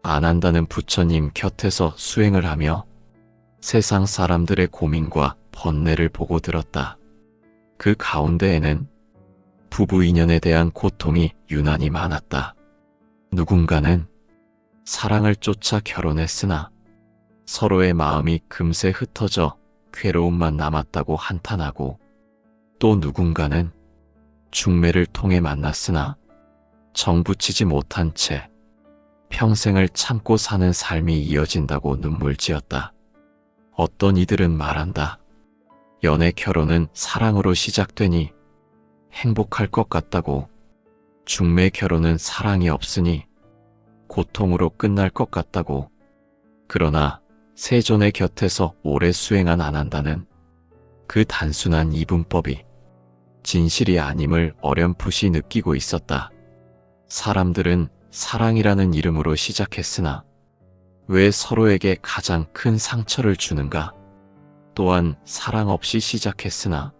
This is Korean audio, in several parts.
안 한다는 부처님 곁에서 수행을 하며 세상 사람들의 고민과 번뇌를 보고 들었다. 그 가운데에는 부부 인연에 대한 고통이 유난히 많았다. 누군가는 사랑을 쫓아 결혼했으나 서로의 마음이 금세 흩어져 괴로움만 남았다고 한탄하고, 또 누군가는 중매를 통해 만났으나 정붙이지 못한 채 평생을 참고 사는 삶이 이어진다고 눈물지었다. 어떤 이들은 말한다. 연애 결혼은 사랑으로 시작되니 행복할 것 같다고, 중매 결혼은 사랑이 없으니 고통으로 끝날 것 같다고. 그러나 세존의 곁에서 오래 수행한 안 한다는 그 단순한 이분법이 진실이 아님을 어렴풋이 느끼고 있었다. 사람들은 사랑이라는 이름으로 시작했으나 왜 서로에게 가장 큰 상처를 주는가? 또한 사랑 없이 시작했으나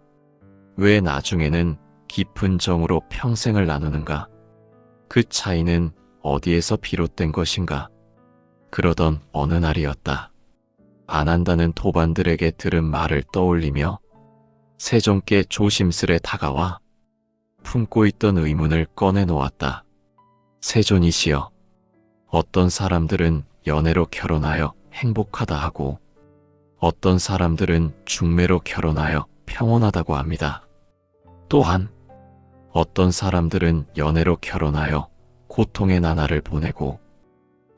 왜 나중에는 깊은 정으로 평생을 나누는가? 그 차이는 어디에서 비롯된 것인가? 그러던 어느 날이었다. 안 한다는 도반들에게 들은 말을 떠올리며 세존께 조심스레 다가와 품고 있던 의문을 꺼내놓았다. 세존이시여, 어떤 사람들은 연애로 결혼하여 행복하다 하고 어떤 사람들은 중매로 결혼하여 평온하다고 합니다. 또한 어떤 사람들은 연애로 결혼하여 고통의 나날을 보내고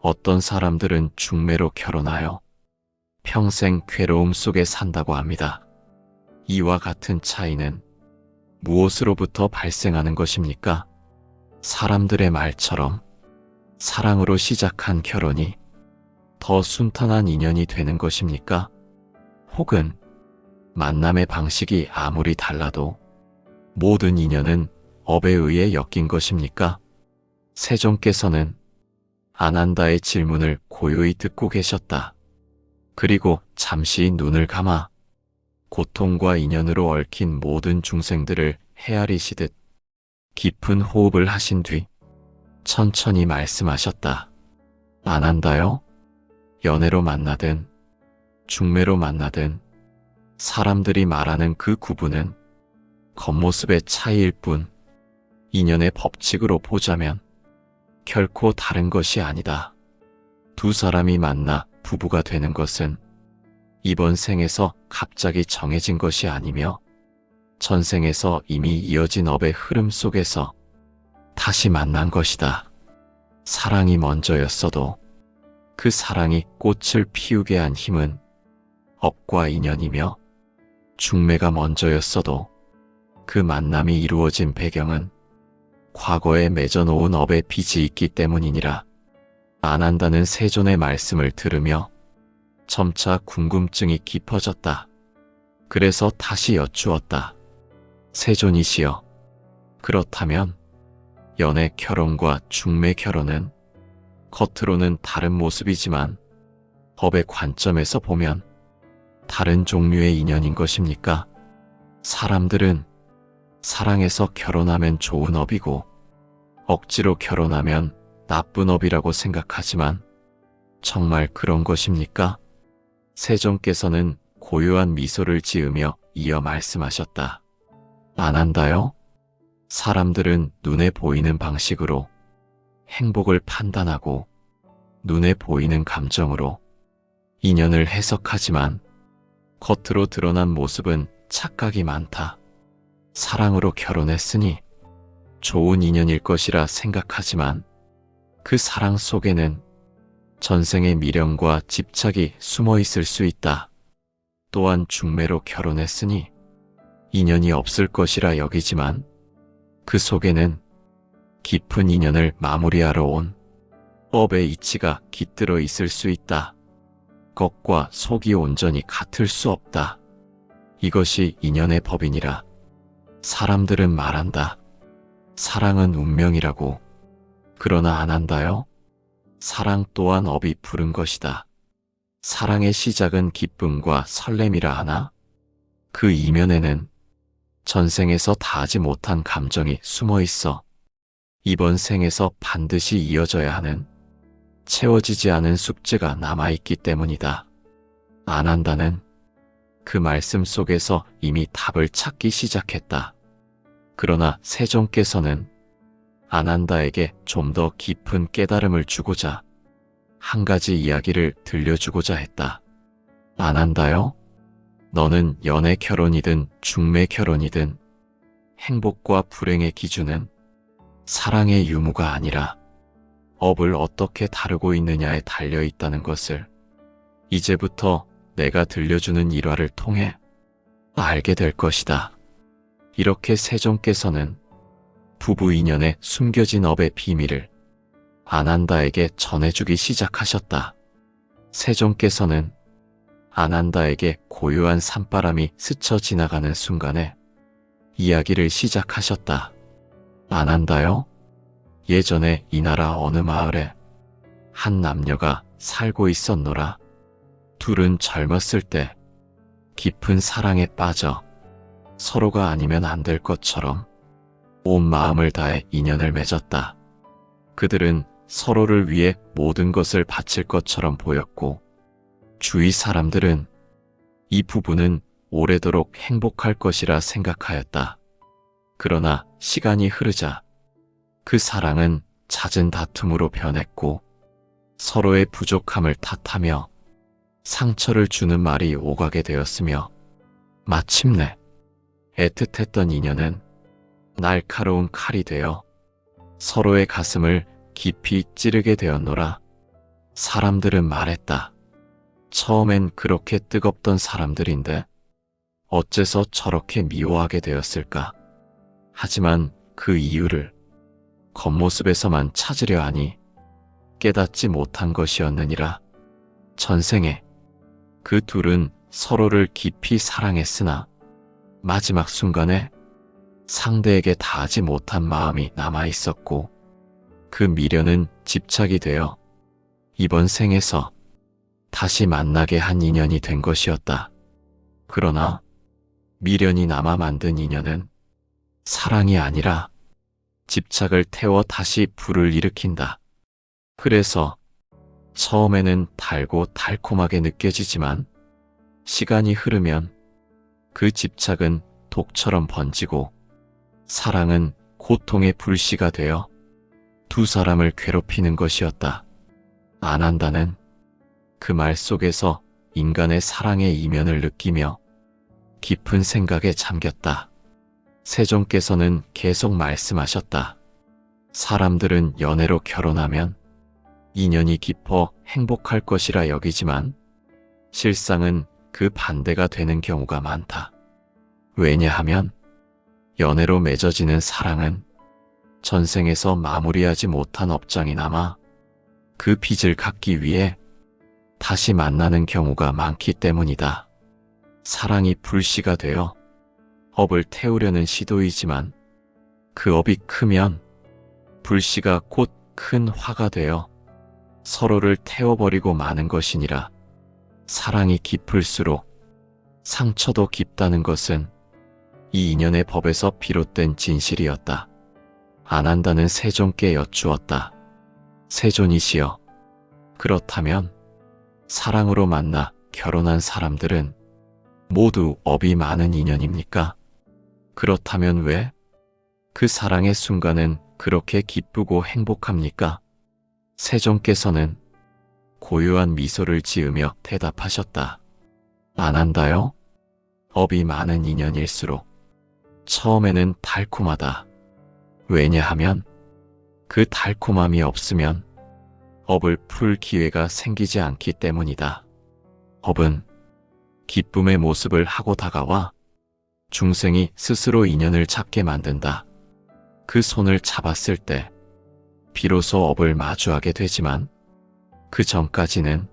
어떤 사람들은 중매로 결혼하여 평생 괴로움 속에 산다고 합니다. 이와 같은 차이는 무엇으로부터 발생하는 것입니까? 사람들의 말처럼 사랑으로 시작한 결혼이 더 순탄한 인연이 되는 것입니까? 혹은 만남의 방식이 아무리 달라도 모든 인연은 업에 의해 엮인 것입니까? 세존께서는 안한다의 질문을 고요히 듣고 계셨다. 그리고 잠시 눈을 감아 고통과 인연으로 얽힌 모든 중생들을 헤아리시듯 깊은 호흡을 하신 뒤 천천히 말씀하셨다. 안한다요? 연애로 만나든 중매로 만나든 사람들이 말하는 그 구분은 겉모습의 차이일 뿐, 인연의 법칙으로 보자면 결코 다른 것이 아니다. 두 사람이 만나 부부가 되는 것은 이번 생에서 갑자기 정해진 것이 아니며 전생에서 이미 이어진 업의 흐름 속에서 다시 만난 것이다. 사랑이 먼저였어도 그 사랑이 꽃을 피우게 한 힘은 업과 인연이며, 중매가 먼저였어도 그 만남이 이루어진 배경은 과거에 맺어놓은 업의 빚이 있기 때문이니라. 안 한다는 세존의 말씀을 들으며 점차 궁금증이 깊어졌다. 그래서 다시 여쭈었다. 세존이시여, 그렇다면 연애 결혼과 중매 결혼은 겉으로는 다른 모습이지만 법의 관점에서 보면 다른 종류의 인연인 것입니까? 사람들은 사랑해서 결혼하면 좋은 업이고 억지로 결혼하면 나쁜 업이라고 생각하지만 정말 그런 것입니까? 세존께서는 고요한 미소를 지으며 이어 말씀하셨다. 안 한다요? 사람들은 눈에 보이는 방식으로 행복을 판단하고 눈에 보이는 감정으로 인연을 해석하지만 겉으로 드러난 모습은 착각이 많다. 사랑으로 결혼했으니 좋은 인연일 것이라 생각하지만 그 사랑 속에는 전생의 미련과 집착이 숨어 있을 수 있다. 또한 중매로 결혼했으니 인연이 없을 것이라 여기지만 그 속에는 깊은 인연을 마무리하러 온 업의 이치가 깃들어 있을 수 있다. 겉과 속이 온전히 같을 수 없다. 이것이 인연의 법이니라. 사람들은 말한다. 사랑은 운명이라고. 그러나 안 한다요? 사랑 또한 업이 부른 것이다. 사랑의 시작은 기쁨과 설렘이라 하나 그 이면에는 전생에서 다하지 못한 감정이 숨어 있어 이번 생에서 반드시 이어져야 하는 채워지지 않은 숙제가 남아있기 때문이다. 안 한다는 그 말씀 속에서 이미 답을 찾기 시작했다. 그러나 세종께서는 안 한다에게 좀 더 깊은 깨달음을 주고자 한 가지 이야기를 들려주고자 했다. 안 한다요? 너는 연애 결혼이든 중매 결혼이든 행복과 불행의 기준은 사랑의 유무가 아니라 업을 어떻게 다루고 있느냐에 달려 있다는 것을 이제부터 내가 들려주는 일화를 통해 알게 될 것이다. 이렇게 세종께서는 부부 인연의 숨겨진 업의 비밀을 안한다에게 전해주기 시작하셨다. 세종께서는 안한다에게 고요한 산바람이 스쳐 지나가는 순간에 이야기를 시작하셨다. 안한다요? 예전에 이 나라 어느 마을에 한 남녀가 살고 있었노라. 둘은 젊었을 때 깊은 사랑에 빠져 서로가 아니면 안 될 것처럼 온 마음을 다해 인연을 맺었다. 그들은 서로를 위해 모든 것을 바칠 것처럼 보였고 주위 사람들은 이 부부는 오래도록 행복할 것이라 생각하였다. 그러나 시간이 흐르자 그 사랑은 잦은 다툼으로 변했고 서로의 부족함을 탓하며 상처를 주는 말이 오가게 되었으며 마침내 애틋했던 인연은 날카로운 칼이 되어 서로의 가슴을 깊이 찌르게 되었노라. 사람들은 말했다. 처음엔 그렇게 뜨겁던 사람들인데 어째서 저렇게 미워하게 되었을까? 하지만 그 이유를 겉모습에서만 찾으려 하니 깨닫지 못한 것이었느니라. 전생에 그 둘은 서로를 깊이 사랑했으나 마지막 순간에 상대에게 다하지 못한 마음이 남아 있었고 그 미련은 집착이 되어 이번 생에서 다시 만나게 한 인연이 된 것이었다. 그러나 미련이 남아 만든 인연은 사랑이 아니라 집착을 태워 다시 불을 일으킨다. 그래서 처음에는 달고 달콤하게 느껴지지만 시간이 흐르면 그 집착은 독처럼 번지고 사랑은 고통의 불씨가 되어 두 사람을 괴롭히는 것이었다. 안 한다는 그 말 속에서 인간의 사랑의 이면을 느끼며 깊은 생각에 잠겼다. 세종께서는 계속 말씀하셨다. 사람들은 연애로 결혼하면 인연이 깊어 행복할 것이라 여기지만 실상은 그 반대가 되는 경우가 많다. 왜냐하면 연애로 맺어지는 사랑은 전생에서 마무리하지 못한 업장이 남아 그 빚을 갚기 위해 다시 만나는 경우가 많기 때문이다. 사랑이 불씨가 되어 업을 태우려는 시도이지만 그 업이 크면 불씨가 곧 큰 화가 되어 서로를 태워버리고 마는 것이니라. 사랑이 깊을수록 상처도 깊다는 것은 이 인연의 법에서 비롯된 진실이었다. 안 한다는 세존께 여쭈었다. 세존이시여, 그렇다면 사랑으로 만나 결혼한 사람들은 모두 업이 많은 인연입니까? 그렇다면 왜 그 사랑의 순간은 그렇게 기쁘고 행복합니까? 세종께서는 고요한 미소를 지으며 대답하셨다. 안 한다요? 업이 많은 인연일수록 처음에는 달콤하다. 왜냐하면 그 달콤함이 없으면 업을 풀 기회가 생기지 않기 때문이다. 업은 기쁨의 모습을 하고 다가와 중생이 스스로 인연을 잡게 만든다. 그 손을 잡았을 때 비로소 업을 마주하게 되지만 그 전까지는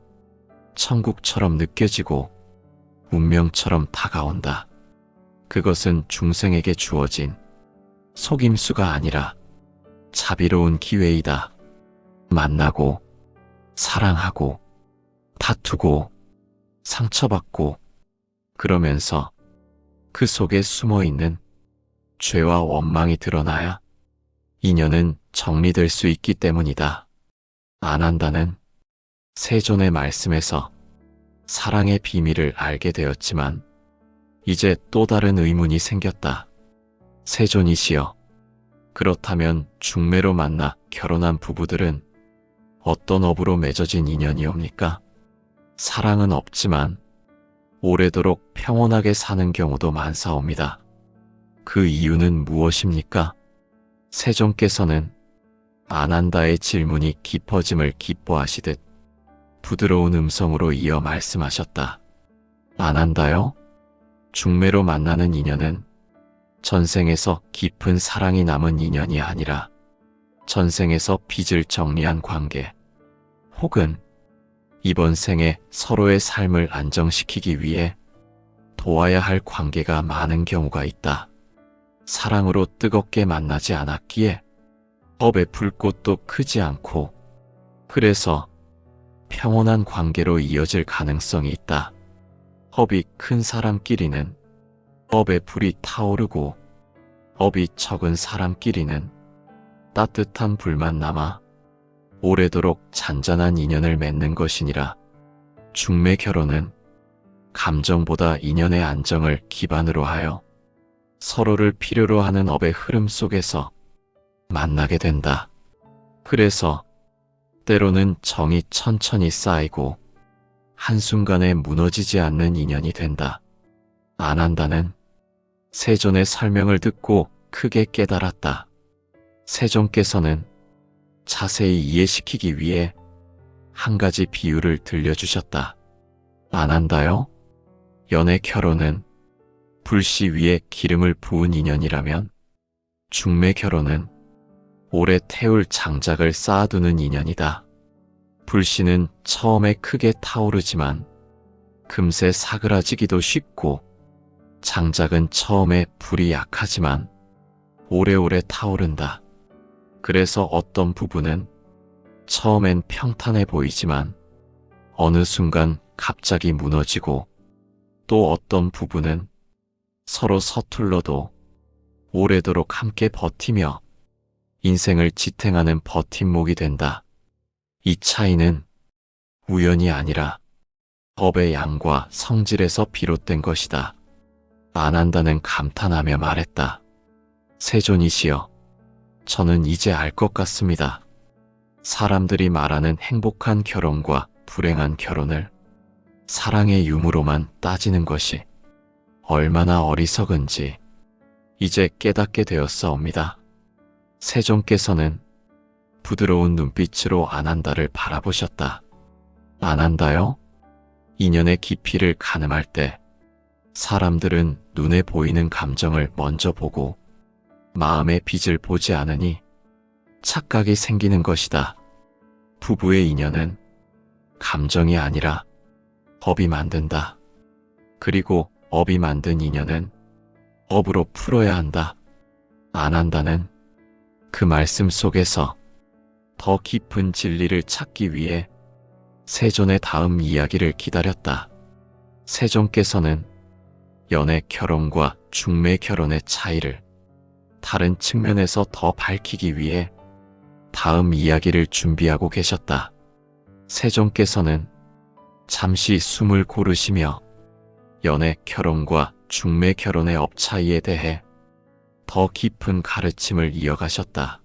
천국처럼 느껴지고 운명처럼 다가온다. 그것은 중생에게 주어진 속임수가 아니라 자비로운 기회이다. 만나고 사랑하고 다투고 상처받고 그러면서 그 속에 숨어있는 죄와 원망이 드러나야 인연은 정리될 수 있기 때문이다. 안 한다는 세존의 말씀에서 사랑의 비밀을 알게 되었지만 이제 또 다른 의문이 생겼다. 세존이시여, 그렇다면 중매로 만나 결혼한 부부들은 어떤 업으로 맺어진 인연이옵니까? 사랑은 없지만 오래도록 평온하게 사는 경우도 많사옵니다. 그 이유는 무엇입니까? 세존께서는 안 한다의 질문이 깊어짐을 기뻐하시듯 부드러운 음성으로 이어 말씀하셨다. 안 한다요? 중매로 만나는 인연은 전생에서 깊은 사랑이 남은 인연이 아니라 전생에서 빚을 정리한 관계, 혹은 이번 생에 서로의 삶을 안정시키기 위해 도와야 할 관계가 많은 경우가 있다. 사랑으로 뜨겁게 만나지 않았기에 법의 불꽃도 크지 않고, 그래서 평온한 관계로 이어질 가능성이 있다. 법이 큰 사람끼리는 법의 불이 타오르고, 법이 적은 사람끼리는 따뜻한 불만 남아 오래도록 잔잔한 인연을 맺는 것이니라. 중매 결혼은 감정보다 인연의 안정을 기반으로 하여 서로를 필요로 하는 업의 흐름 속에서 만나게 된다. 그래서 때로는 정이 천천히 쌓이고 한순간에 무너지지 않는 인연이 된다. 안 한다는 세존의 설명을 듣고 크게 깨달았다. 세존께서는 자세히 이해시키기 위해 한 가지 비유를 들려주셨다. 안 한다요? 연애 결혼은 불씨 위에 기름을 부은 인연이라면 중매 결혼은 오래 태울 장작을 쌓아두는 인연이다. 불씨는 처음에 크게 타오르지만 금세 사그라지기도 쉽고, 장작은 처음에 불이 약하지만 오래오래 타오른다. 그래서 어떤 부부는 처음엔 평탄해 보이지만 어느 순간 갑자기 무너지고, 또 어떤 부부는 서로 서툴러도 오래도록 함께 버티며 인생을 지탱하는 버팀목이 된다. 이 차이는 우연이 아니라 법의 양과 성질에서 비롯된 것이다. 안 한다는 감탄하며 말했다. 세존이시여, 저는 이제 알 것 같습니다. 사람들이 말하는 행복한 결혼과 불행한 결혼을 사랑의 유무로만 따지는 것이 얼마나 어리석은지 이제 깨닫게 되었사옵니다. 세존께서는 부드러운 눈빛으로 안 한다를 바라보셨다. 안 한다요? 인연의 깊이를 가늠할 때 사람들은 눈에 보이는 감정을 먼저 보고 마음의 빛을 보지 않으니 착각이 생기는 것이다. 부부의 인연은 감정이 아니라 법이 만든다. 그리고 업이 만든 인연은 업으로 풀어야 한다. 안 한다는 그 말씀 속에서 더 깊은 진리를 찾기 위해 세존의 다음 이야기를 기다렸다. 세존께서는 연애 결혼과 중매 결혼의 차이를 다른 측면에서 더 밝히기 위해 다음 이야기를 준비하고 계셨다. 세존께서는 잠시 숨을 고르시며 연애 결혼과 중매 결혼의 업 차이에 대해 더 깊은 가르침을 이어가셨다.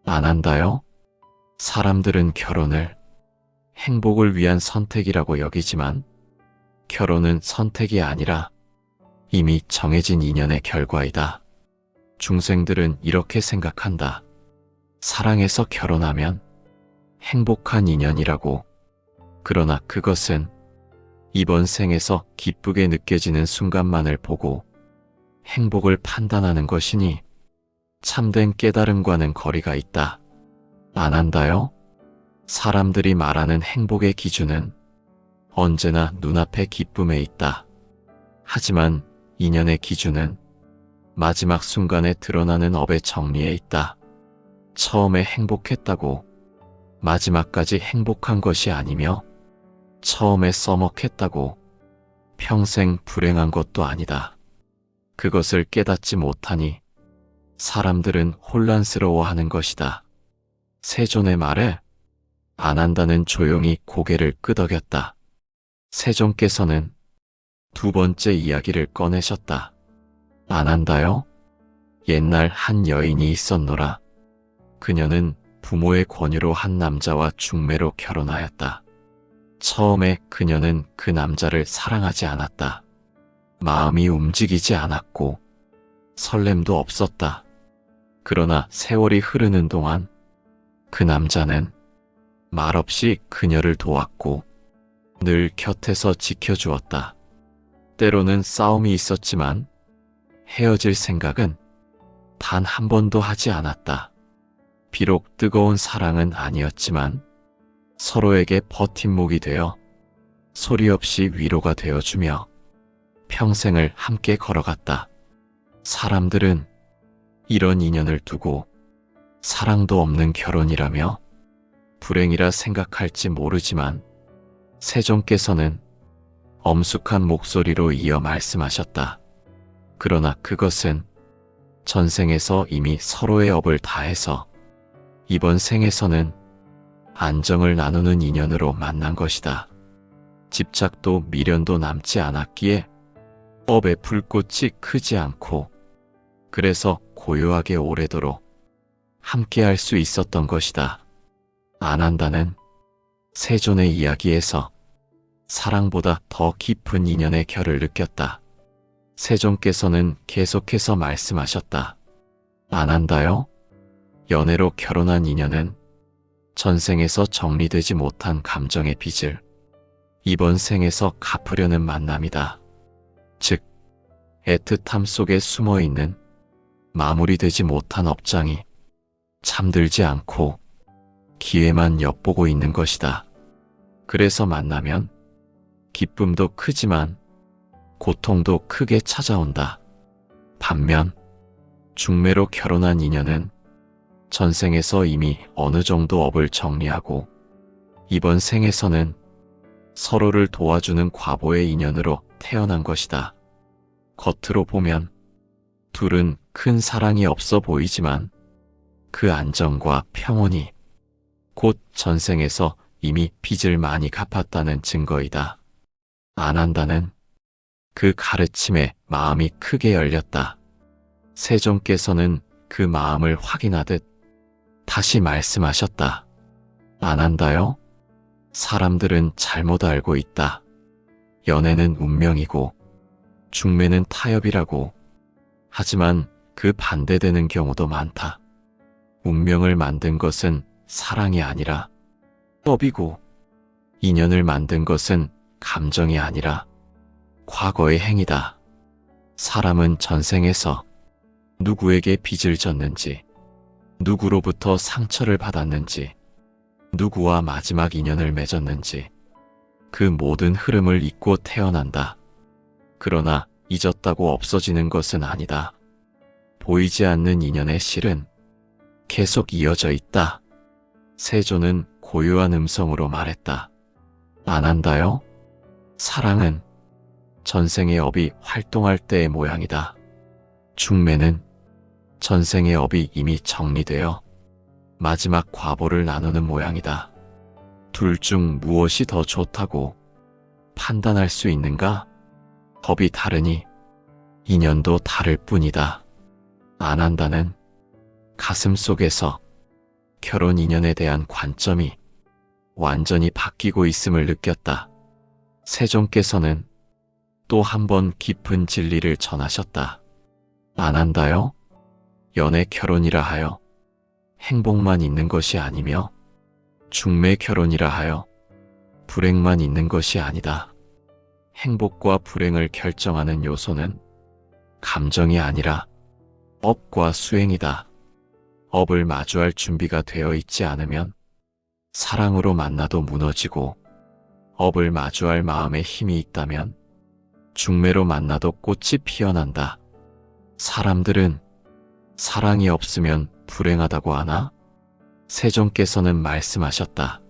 안 한다요? 사람들은 결혼을 행복을 위한 선택이라고 여기지만 결혼은 선택이 아니라 이미 정해진 인연의 결과이다. 중생들은 이렇게 생각한다. 사랑해서 결혼하면 행복한 인연이라고. 그러나 그것은 이번 생에서 기쁘게 느껴지는 순간만을 보고 행복을 판단하는 것이니 참된 깨달음과는 거리가 있다. 안 한다요? 사람들이 말하는 행복의 기준은 언제나 눈앞의 기쁨에 있다. 하지만 인연의 기준은 마지막 순간에 드러나는 업의 정리에 있다. 처음에 행복했다고 마지막까지 행복한 것이 아니며 처음에 써먹했다고 평생 불행한 것도 아니다. 그것을 깨닫지 못하니 사람들은 혼란스러워하는 것이다. 세존의 말에 안 한다는 조용히 고개를 끄덕였다. 세종께서는 두 번째 이야기를 꺼내셨다. 안 한다요? 옛날 한 여인이 있었노라. 그녀는 부모의 권유로 한 남자와 중매로 결혼하였다. 처음에 그녀는 그 남자를 사랑하지 않았다. 마음이 움직이지 않았고 설렘도 없었다. 그러나 세월이 흐르는 동안 그 남자는 말없이 그녀를 도왔고 늘 곁에서 지켜주었다. 때로는 싸움이 있었지만 헤어질 생각은 단 한 번도 하지 않았다. 비록 뜨거운 사랑은 아니었지만 서로에게 버팀목이 되어 소리 없이 위로가 되어주며 평생을 함께 걸어갔다. 사람들은 이런 인연을 두고 사랑도 없는 결혼이라며 불행이라 생각할지 모르지만 세종께서는 엄숙한 목소리로 이어 말씀하셨다. 그러나 그것은 전생에서 이미 서로의 업을 다해서 이번 생에서는 안정을 나누는 인연으로 만난 것이다. 집착도 미련도 남지 않았기에 업의 불꽃이 크지 않고 그래서 고요하게 오래도록 함께할 수 있었던 것이다. 안 한다는 세존의 이야기에서 사랑보다 더 깊은 인연의 결을 느꼈다. 세종께서는 계속해서 말씀하셨다. 안 한다요? 연애로 결혼한 인연은 전생에서 정리되지 못한 감정의 빚을 이번 생에서 갚으려는 만남이다. 즉, 애틋함 속에 숨어있는 마무리되지 못한 업장이 잠들지 않고 기회만 엿보고 있는 것이다. 그래서 만나면 기쁨도 크지만 고통도 크게 찾아온다. 반면 중매로 결혼한 인연은 전생에서 이미 어느 정도 업을 정리하고 이번 생에서는 서로를 도와주는 과보의 인연으로 태어난 것이다. 겉으로 보면 둘은 큰 사랑이 없어 보이지만 그 안정과 평온이 곧 전생에서 이미 빚을 많이 갚았다는 증거이다. 안 한다는 그 가르침에 마음이 크게 열렸다. 세종께서는 그 마음을 확인하듯 다시 말씀하셨다. 안 한다요? 사람들은 잘못 알고 있다. 연애는 운명이고 중매는 타협이라고. 하지만 그 반대되는 경우도 많다. 운명을 만든 것은 사랑이 아니라 법이고 인연을 만든 것은 감정이 아니라 과거의 행위다. 사람은 전생에서 누구에게 빚을 졌는지, 누구로부터 상처를 받았는지, 누구와 마지막 인연을 맺었는지 그 모든 흐름을 잊고 태어난다. 그러나 잊었다고 없어지는 것은 아니다. 보이지 않는 인연의 실은 계속 이어져 있다. 세조는 고요한 음성으로 말했다. 안 한다요? 사랑은 전생의 업이 활동할 때의 모양이다. 중매는 전생의 업이 이미 정리되어 마지막 과보를 나누는 모양이다. 둘 중 무엇이 더 좋다고 판단할 수 있는가? 법이 다르니 인연도 다를 뿐이다. 안 한다는 가슴 속에서 결혼 인연에 대한 관점이 완전히 바뀌고 있음을 느꼈다. 세종께서는 또 한 번 깊은 진리를 전하셨다. 안 한다요? 연애 결혼이라 하여 행복만 있는 것이 아니며 중매 결혼이라 하여 불행만 있는 것이 아니다. 행복과 불행을 결정하는 요소는 감정이 아니라 업과 수행이다. 업을 마주할 준비가 되어 있지 않으면 사랑으로 만나도 무너지고 업을 마주할 마음에 힘이 있다면 중매로 만나도 꽃이 피어난다. 사람들은 사랑이 없으면 불행하다고 하나? 세종께서는 말씀하셨다.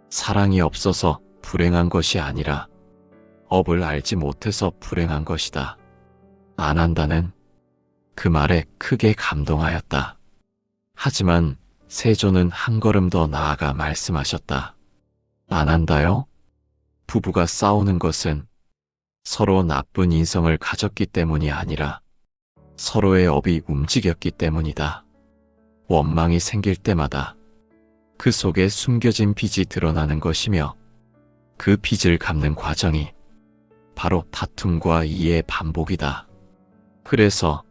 사랑이 없어서 불행한 것이 아니라 업을 알지 못해서 불행한 것이다. 안 한다는 그 말에 크게 감동하였다. 하지만 세조는 한 걸음 더 나아가 말씀하셨다. 안 한다요? 부부가 싸우는 것은 서로 나쁜 인성을 가졌기 때문이 아니라 서로의 업이 움직였기 때문이다. 원망이 생길 때마다 그 속에 숨겨진 빚이 드러나는 것이며 그 빚을 갚는 과정이 바로 다툼과 이해의 반복이다. 그래서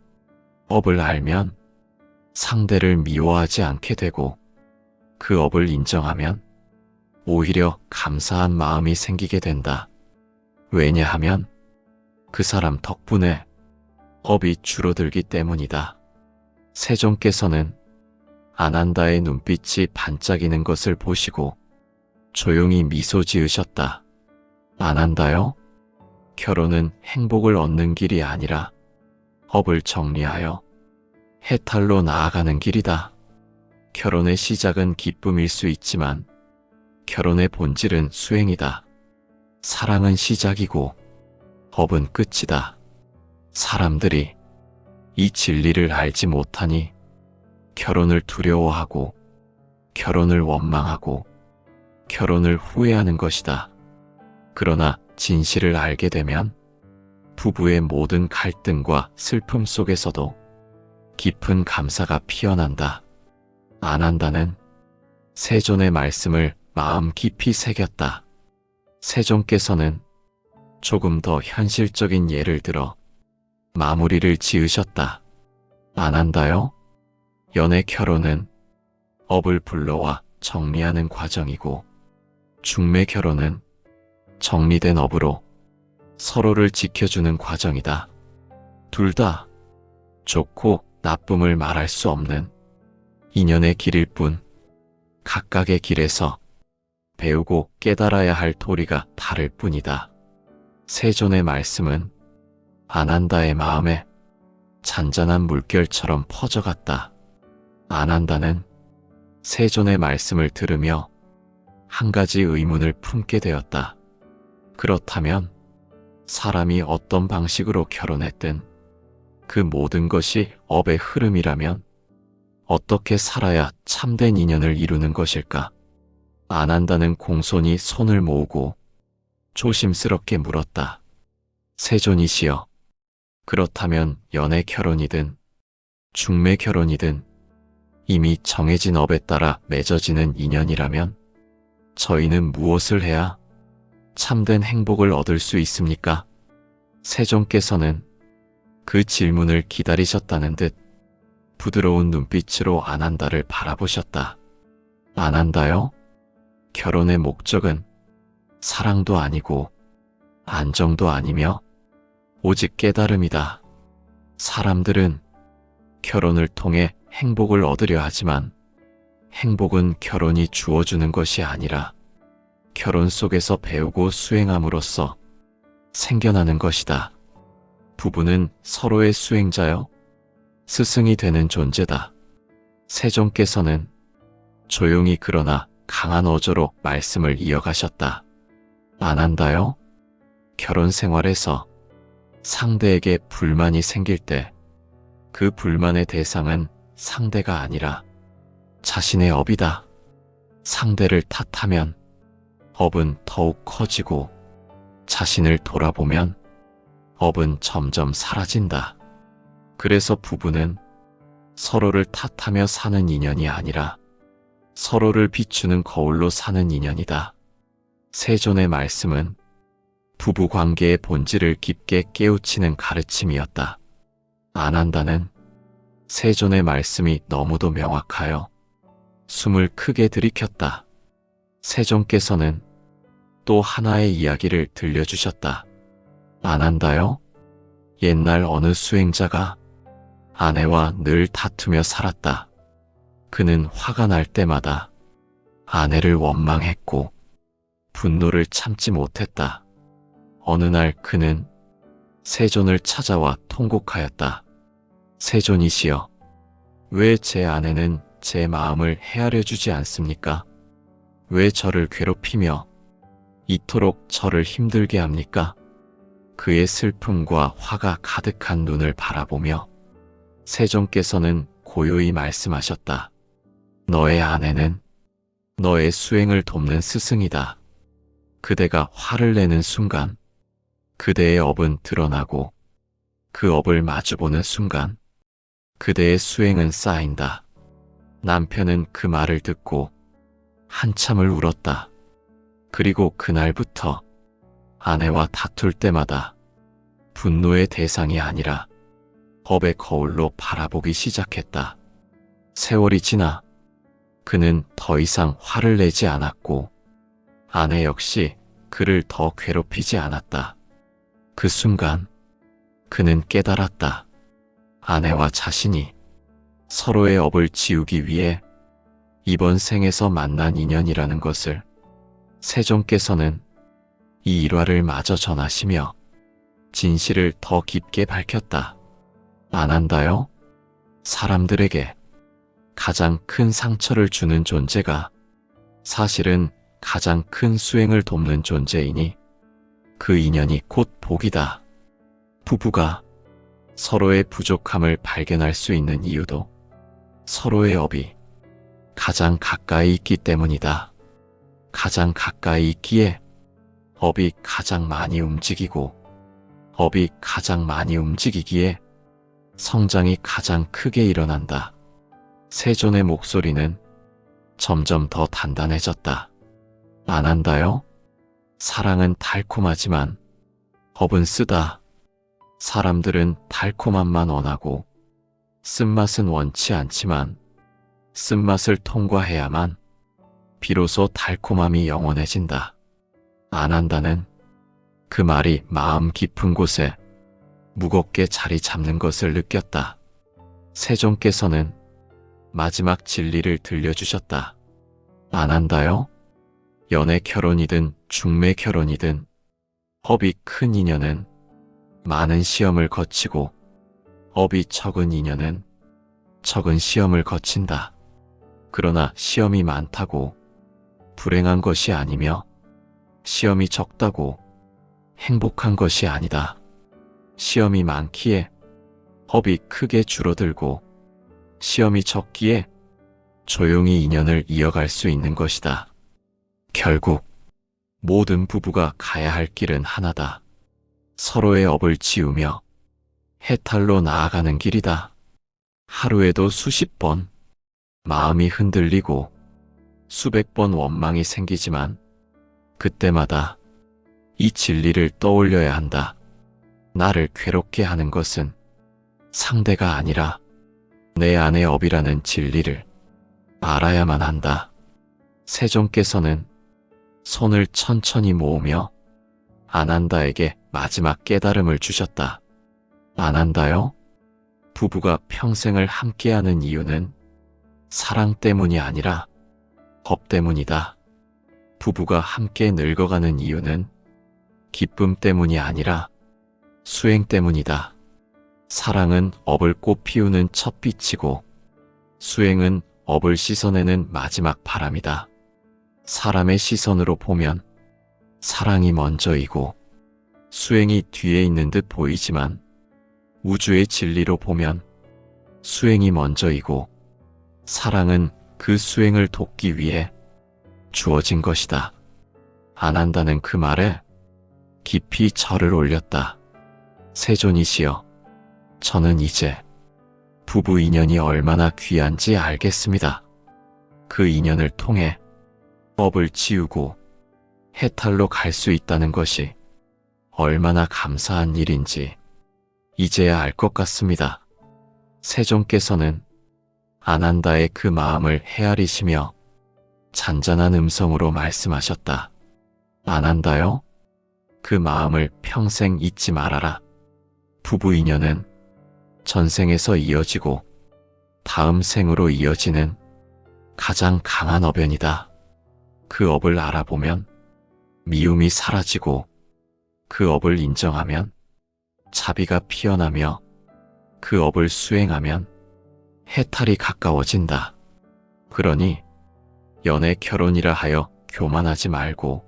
업을 알면 상대를 미워하지 않게 되고 그 업을 인정하면 오히려 감사한 마음이 생기게 된다. 왜냐하면 그 사람 덕분에 업이 줄어들기 때문이다. 세종께서는 아난다의 눈빛이 반짝이는 것을 보시고 조용히 미소 지으셨다. 아난다요? 결혼은 행복을 얻는 길이 아니라 업을 정리하여 해탈로 나아가는 길이다. 결혼의 시작은 기쁨일 수 있지만 결혼의 본질은 수행이다. 사랑은 시작이고 업은 끝이다. 사람들이 이 진리를 알지 못하니 결혼을 두려워하고 결혼을 원망하고 결혼을 후회하는 것이다. 그러나 진실을 알게 되면 부부의 모든 갈등과 슬픔 속에서도 깊은 감사가 피어난다. 아난다는 세존의 말씀을 마음 깊이 새겼다. 세종께서는 조금 더 현실적인 예를 들어 마무리를 지으셨다. 아난다요? 연애 결혼은 업을 불러와 정리하는 과정이고 중매 결혼은 정리된 업으로 서로를 지켜주는 과정이다. 둘 다 좋고 나쁨을 말할 수 없는 인연의 길일 뿐 각각의 길에서 배우고 깨달아야 할 도리가 다를 뿐이다. 세존의 말씀은 아난다의 마음에 잔잔한 물결처럼 퍼져갔다. 아난다는 세존의 말씀을 들으며 한 가지 의문을 품게 되었다. 그렇다면 사람이 어떤 방식으로 결혼했든 그 모든 것이 업의 흐름이라면 어떻게 살아야 참된 인연을 이루는 것일까? 아난다는 공손히 손을 모으고 조심스럽게 물었다. 세존이시여, 그렇다면 연애 결혼이든 중매 결혼이든 이미 정해진 업에 따라 맺어지는 인연이라면 저희는 무엇을 해야 참된 행복을 얻을 수 있습니까? 세종께서는 그 질문을 기다리셨다는 듯 부드러운 눈빛으로 아난다를 바라보셨다. 아난다요? 결혼의 목적은 사랑도 아니고 안정도 아니며 오직 깨달음이다. 사람들은 결혼을 통해 행복을 얻으려 하지만 행복은 결혼이 주어주는 것이 아니라 결혼 속에서 배우고 수행함으로써 생겨나는 것이다. 부부는 서로의 수행자여 스승이 되는 존재다. 세종께서는 조용히 그러나 강한 어조로 말씀을 이어가셨다. 아난다요? 결혼 생활에서 상대에게 불만이 생길 때 그 불만의 대상은 상대가 아니라 자신의 업이다. 상대를 탓하면 업은 더욱 커지고 자신을 돌아보면 업은 점점 사라진다. 그래서 부부는 서로를 탓하며 사는 인연이 아니라 서로를 비추는 거울로 사는 인연이다. 세존의 말씀은 부부 관계의 본질을 깊게 깨우치는 가르침이었다. 아난다는 세존의 말씀이 너무도 명확하여 숨을 크게 들이켰다. 세종께서는 또 하나의 이야기를 들려주셨다. 아난다요? 옛날 어느 수행자가 아내와 늘 다투며 살았다. 그는 화가 날 때마다 아내를 원망했고 분노를 참지 못했다. 어느 날 그는 세존을 찾아와 통곡하였다. 세존이시여, 왜 제 아내는 제 마음을 헤아려 주지 않습니까? 왜 저를 괴롭히며 이토록 저를 힘들게 합니까? 그의 슬픔과 화가 가득한 눈을 바라보며 세종께서는 고요히 말씀하셨다. 너의 아내는 너의 수행을 돕는 스승이다. 그대가 화를 내는 순간 그대의 업은 드러나고 그 업을 마주보는 순간 그대의 수행은 쌓인다. 남편은 그 말을 듣고 한참을 울었다. 그리고 그날부터 아내와 다툴 때마다 분노의 대상이 아니라 법의 거울로 바라보기 시작했다. 세월이 지나 그는 더 이상 화를 내지 않았고 아내 역시 그를 더 괴롭히지 않았다. 그 순간 그는 깨달았다. 아내와 자신이 서로의 업을 지우기 위해 이번 생에서 만난 인연이라는 것을. 세종께서는 이 일화를 마저 전하시며 진실을 더 깊게 밝혔다. 안 한다요? 사람들에게 가장 큰 상처를 주는 존재가 사실은 가장 큰 수행을 돕는 존재이니 그 인연이 곧 복이다. 부부가 서로의 부족함을 발견할 수 있는 이유도 서로의 업이 가장 가까이 있기 때문이다. 가장 가까이 있기에 업이 가장 많이 움직이고 업이 가장 많이 움직이기에 성장이 가장 크게 일어난다. 세존의 목소리는 점점 더 단단해졌다. 안 한다요? 사랑은 달콤하지만 업은 쓰다. 사람들은 달콤함만 원하고 쓴맛은 원치 않지만 쓴맛을 통과해야만 비로소 달콤함이 영원해진다. 안 한다는 그 말이 마음 깊은 곳에 무겁게 자리 잡는 것을 느꼈다. 세종께서는 마지막 진리를 들려주셨다. 안 한다요? 연애 결혼이든 중매 결혼이든 업이 큰 인연은 많은 시험을 거치고 업이 적은 인연은 적은 시험을 거친다. 그러나 시험이 많다고 불행한 것이 아니며 시험이 적다고 행복한 것이 아니다. 시험이 많기에 업이 크게 줄어들고 시험이 적기에 조용히 인연을 이어갈 수 있는 것이다. 결국 모든 부부가 가야 할 길은 하나다. 서로의 업을 지우며 해탈로 나아가는 길이다. 하루에도 수십 번 마음이 흔들리고 수백 번 원망이 생기지만 그때마다 이 진리를 떠올려야 한다. 나를 괴롭게 하는 것은 상대가 아니라 내 안의 업이라는 진리를 알아야만 한다. 세종께서는 손을 천천히 모으며 안한다에게 마지막 깨달음을 주셨다. 안 한다요? 부부가 평생을 함께하는 이유는 사랑 때문이 아니라 법 때문이다. 부부가 함께 늙어가는 이유는 기쁨 때문이 아니라 수행 때문이다. 사랑은 업을 꽃 피우는 첫 빛이고 수행은 업을 씻어내는 마지막 바람이다. 사람의 시선으로 보면 사랑이 먼저이고 수행이 뒤에 있는 듯 보이지만 우주의 진리로 보면 수행이 먼저이고 사랑은 그 수행을 돕기 위해 주어진 것이다. 안 한다는 그 말에 깊이 절을 올렸다. 세존이시여, 저는 이제 부부 인연이 얼마나 귀한지 알겠습니다. 그 인연을 통해 법을 지우고 해탈로 갈 수 있다는 것이 얼마나 감사한 일인지 이제야 알 것 같습니다. 세종께서는 안한다의 그 마음을 헤아리시며 잔잔한 음성으로 말씀하셨다. 안한다요? 그 마음을 평생 잊지 말아라. 부부 인연은 전생에서 이어지고 다음 생으로 이어지는 가장 강한 업연이다. 그 업을 알아보면 미움이 사라지고 그 업을 인정하면 자비가 피어나며 그 업을 수행하면 해탈이 가까워진다. 그러니 연애 결혼이라 하여 교만하지 말고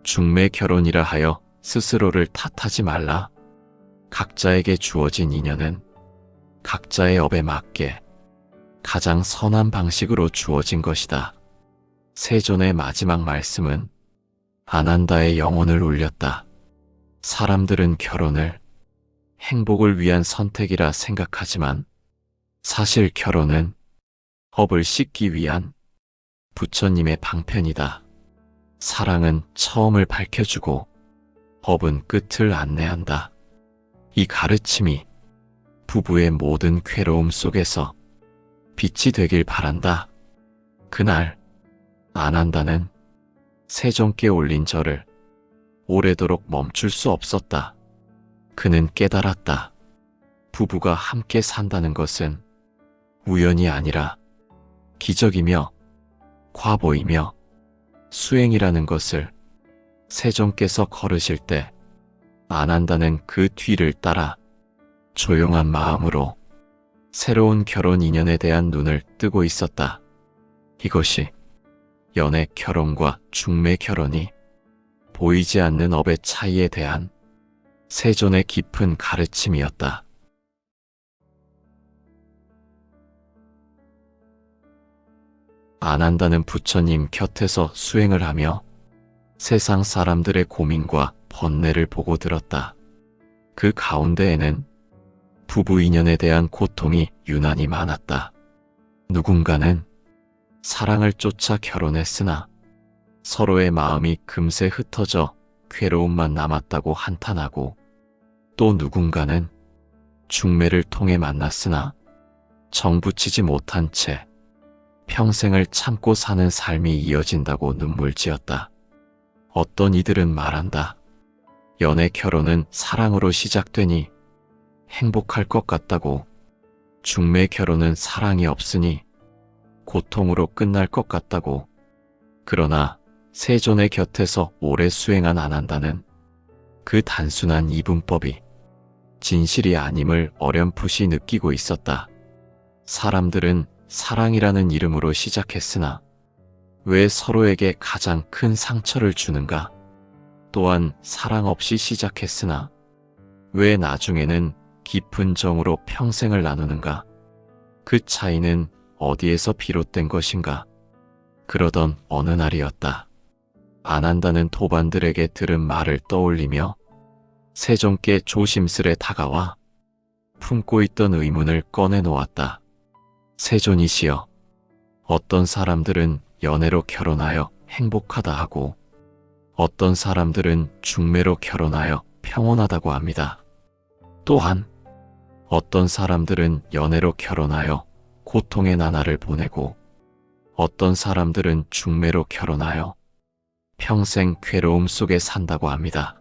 중매 결혼이라 하여 스스로를 탓하지 말라. 각자에게 주어진 인연은 각자의 업에 맞게 가장 선한 방식으로 주어진 것이다. 세존의 마지막 말씀은 아난다의 영혼을 울렸다. 사람들은 결혼을 행복을 위한 선택이라 생각하지만 사실 결혼은 업을 씻기 위한 부처님의 방편이다. 사랑은 처음을 밝혀주고 업은 끝을 안내한다. 이 가르침이 부부의 모든 괴로움 속에서 빛이 되길 바란다. 그날 아난다는 세존께 올린 절을 오래도록 멈출 수 없었다. 그는 깨달았다. 부부가 함께 산다는 것은 우연이 아니라 기적이며 과보이며 수행이라는 것을 세존께서 걸으실 때 아난다는 그 뒤를 따라 조용한 마음으로 새로운 결혼 인연에 대한 눈을 뜨고 있었다. 이것이 연애 결혼과 중매 결혼이 보이지 않는 업의 차이에 대한 세존의 깊은 가르침이었다. 아난다는 부처님 곁에서 수행을 하며 세상 사람들의 고민과 번뇌를 보고 들었다. 그 가운데에는 부부 인연에 대한 고통이 유난히 많았다. 누군가는 사랑을 쫓아 결혼했으나 서로의 마음이 금세 흩어져 괴로움만 남았다고 한탄하고, 또 누군가는 중매를 통해 만났으나 정붙이지 못한 채 평생을 참고 사는 삶이 이어진다고 눈물지었다. 어떤 이들은 말한다. 연애 결혼은 사랑으로 시작되니 행복할 것 같다고, 중매 결혼은 사랑이 없으니 고통으로 끝날 것 같다고. 그러나 세존의 곁에서 오래 수행한 아난다는 그 단순한 이분법이 진실이 아님을 어렴풋이 느끼고 있었다. 사람들은 사랑이라는 이름으로 시작했으나 왜 서로에게 가장 큰 상처를 주는가? 또한 사랑 없이 시작했으나 왜 나중에는 깊은 정으로 평생을 나누는가? 그 차이는 어디에서 비롯된 것인가? 그러던 어느 날이었다. 아난다는 도반들에게 들은 말을 떠올리며 세존께 조심스레 다가와 품고 있던 의문을 꺼내놓았다. 세존이시여, 어떤 사람들은 연애로 결혼하여 행복하다 하고 어떤 사람들은 중매로 결혼하여 평온하다고 합니다. 또한 어떤 사람들은 연애로 결혼하여 고통의 나날을 보내고 어떤 사람들은 중매로 결혼하여 평생 괴로움 속에 산다고 합니다.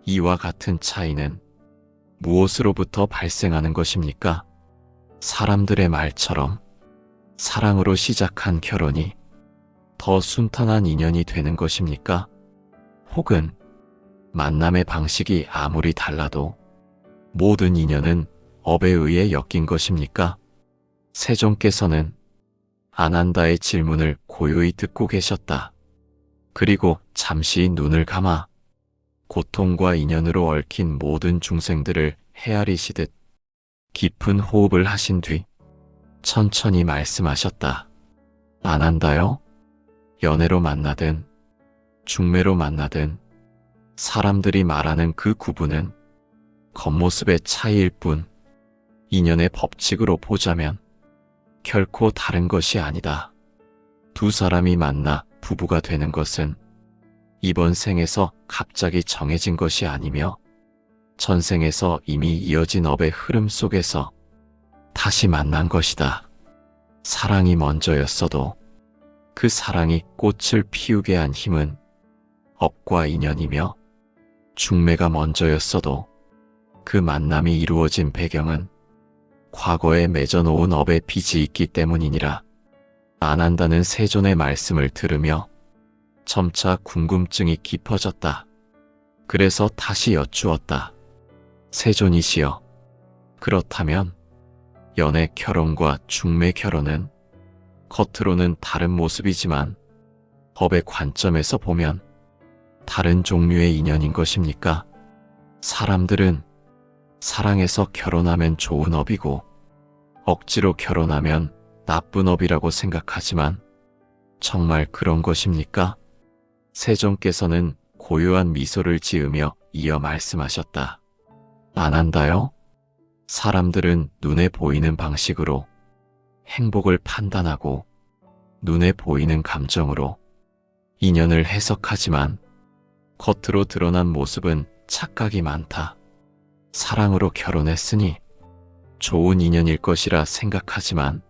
이와 같은 차이는 무엇으로부터 발생하는 것입니까? 사람들의 말처럼 사랑으로 시작한 결혼이 더 순탄한 인연이 되는 것입니까? 혹은 만남의 방식이 아무리 달라도 모든 인연은 업에 의해 엮인 것입니까? 세존께서는 아난다의 질문을 고요히 듣고 계셨다. 그리고 잠시 눈을 감아 고통과 인연으로 얽힌 모든 중생들을 헤아리시듯 깊은 호흡을 하신 뒤 천천히 말씀하셨다. 아난다요, 연애로 만나든 중매로 만나든 사람들이 말하는 그 구분은 겉모습의 차이일 뿐 인연의 법칙으로 보자면 결코 다른 것이 아니다. 두 사람이 만나 부부가 되는 것은 이번 생에서 갑자기 정해진 것이 아니며 전생에서 이미 이어진 업의 흐름 속에서 다시 만난 것이다. 사랑이 먼저였어도 그 사랑이 꽃을 피우게 한 힘은 업과 인연이며, 중매가 먼저였어도 그 만남이 이루어진 배경은 과거에 맺어놓은 업의 빚이 있기 때문이니라. 아난다는 세존의 말씀을 들으며 점차 궁금증이 깊어졌다. 그래서 다시 여쭈었다. 세존이시여, 그렇다면 연애 결혼과 중매 결혼은 겉으로는 다른 모습이지만 법의 관점에서 보면 다른 종류의 인연인 것입니까? 사람들은 사랑해서 결혼하면 좋은 업이고 억지로 결혼하면 나쁜 업이라고 생각하지만 정말 그런 것입니까? 세종께서는 고요한 미소를 지으며 이어 말씀하셨다. 안 한다요? 사람들은 눈에 보이는 방식으로 행복을 판단하고 눈에 보이는 감정으로 인연을 해석하지만 겉으로 드러난 모습은 착각이 많다. 사랑으로 결혼했으니 좋은 인연일 것이라 생각하지만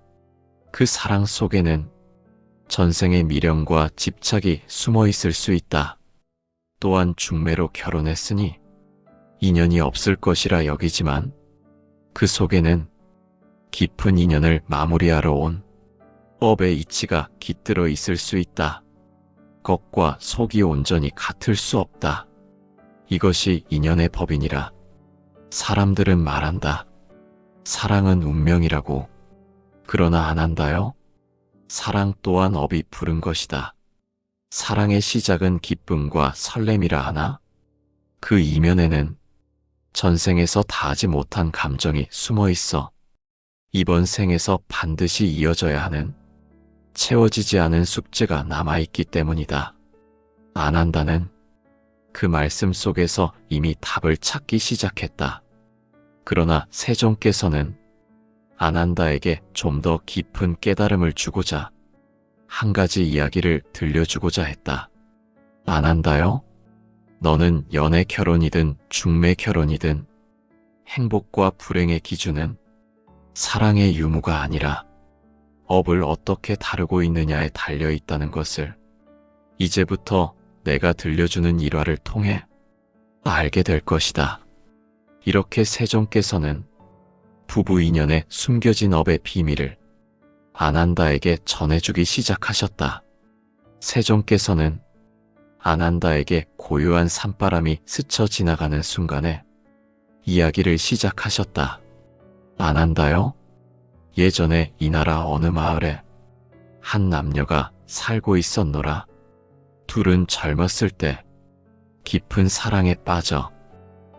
그 사랑 속에는 전생의 미련과 집착이 숨어 있을 수 있다. 또한 중매로 결혼했으니 인연이 없을 것이라 여기지만 그 속에는 깊은 인연을 마무리하러 온 업의 이치가 깃들어 있을 수 있다. 겉과 속이 온전히 같을 수 없다. 이것이 인연의 법이니라. 사람들은 말한다. 사랑은 운명이라고. 그러나 안 한다요? 사랑 또한 업이 부른 것이다. 사랑의 시작은 기쁨과 설렘이라 하나? 그 이면에는 전생에서 다하지 못한 감정이 숨어 있어 이번 생에서 반드시 이어져야 하는 채워지지 않은 숙제가 남아있기 때문이다. 안 한다는 그 말씀 속에서 이미 답을 찾기 시작했다. 그러나 세종께서는 안 한다에게 좀 더 깊은 깨달음을 주고자 한 가지 이야기를 들려주고자 했다. 안 한다요? 너는 연애 결혼이든 중매 결혼이든 행복과 불행의 기준은 사랑의 유무가 아니라 업을 어떻게 다루고 있느냐에 달려 있다는 것을 이제부터 내가 들려주는 일화를 통해 알게 될 것이다. 이렇게 세종께서는 부부 인연에 숨겨진 업의 비밀을 안한다에게 전해주기 시작하셨다. 세종께서는 안한다에게 고요한 산바람이 스쳐 지나가는 순간에 이야기를 시작하셨다. 안한다요? 예전에 이 나라 어느 마을에 한 남녀가 살고 있었노라. 둘은 젊었을 때 깊은 사랑에 빠져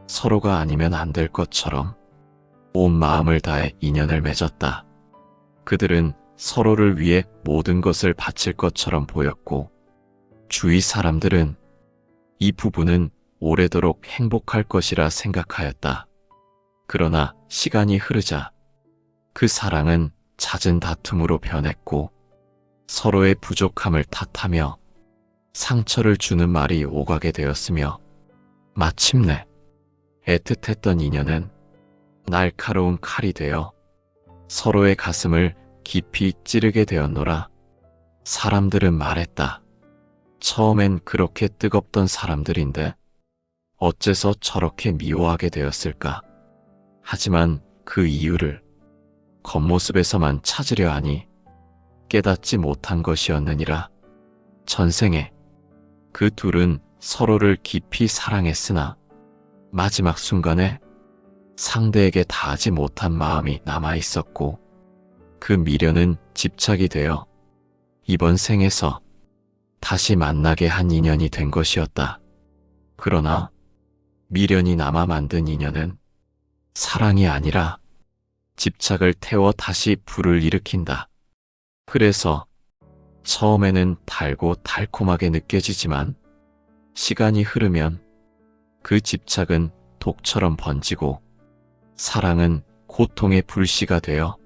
서로가 아니면 안 될 것처럼 온 마음을 다해 인연을 맺었다. 그들은 서로를 위해 모든 것을 바칠 것처럼 보였고 주위 사람들은 이 부부는 오래도록 행복할 것이라 생각하였다. 그러나 시간이 흐르자 그 사랑은 잦은 다툼으로 변했고 서로의 부족함을 탓하며 상처를 주는 말이 오가게 되었으며 마침내 애틋했던 인연은 날카로운 칼이 되어 서로의 가슴을 깊이 찌르게 되었노라. 사람들은 말했다. 처음엔 그렇게 뜨겁던 사람들인데 어째서 저렇게 미워하게 되었을까? 하지만 그 이유를 겉모습에서만 찾으려 하니 깨닫지 못한 것이었느니라. 전생에 그 둘은 서로를 깊이 사랑했으나 마지막 순간에 상대에게 다하지 못한 마음이 남아 있었고 그 미련은 집착이 되어 이번 생에서 다시 만나게 한 인연이 된 것이었다. 그러나 미련이 남아 만든 인연은 사랑이 아니라 집착을 태워 다시 불을 일으킨다. 그래서 처음에는 달고 달콤하게 느껴지지만 시간이 흐르면 그 집착은 독처럼 번지고 사랑은 고통의 불씨가 되어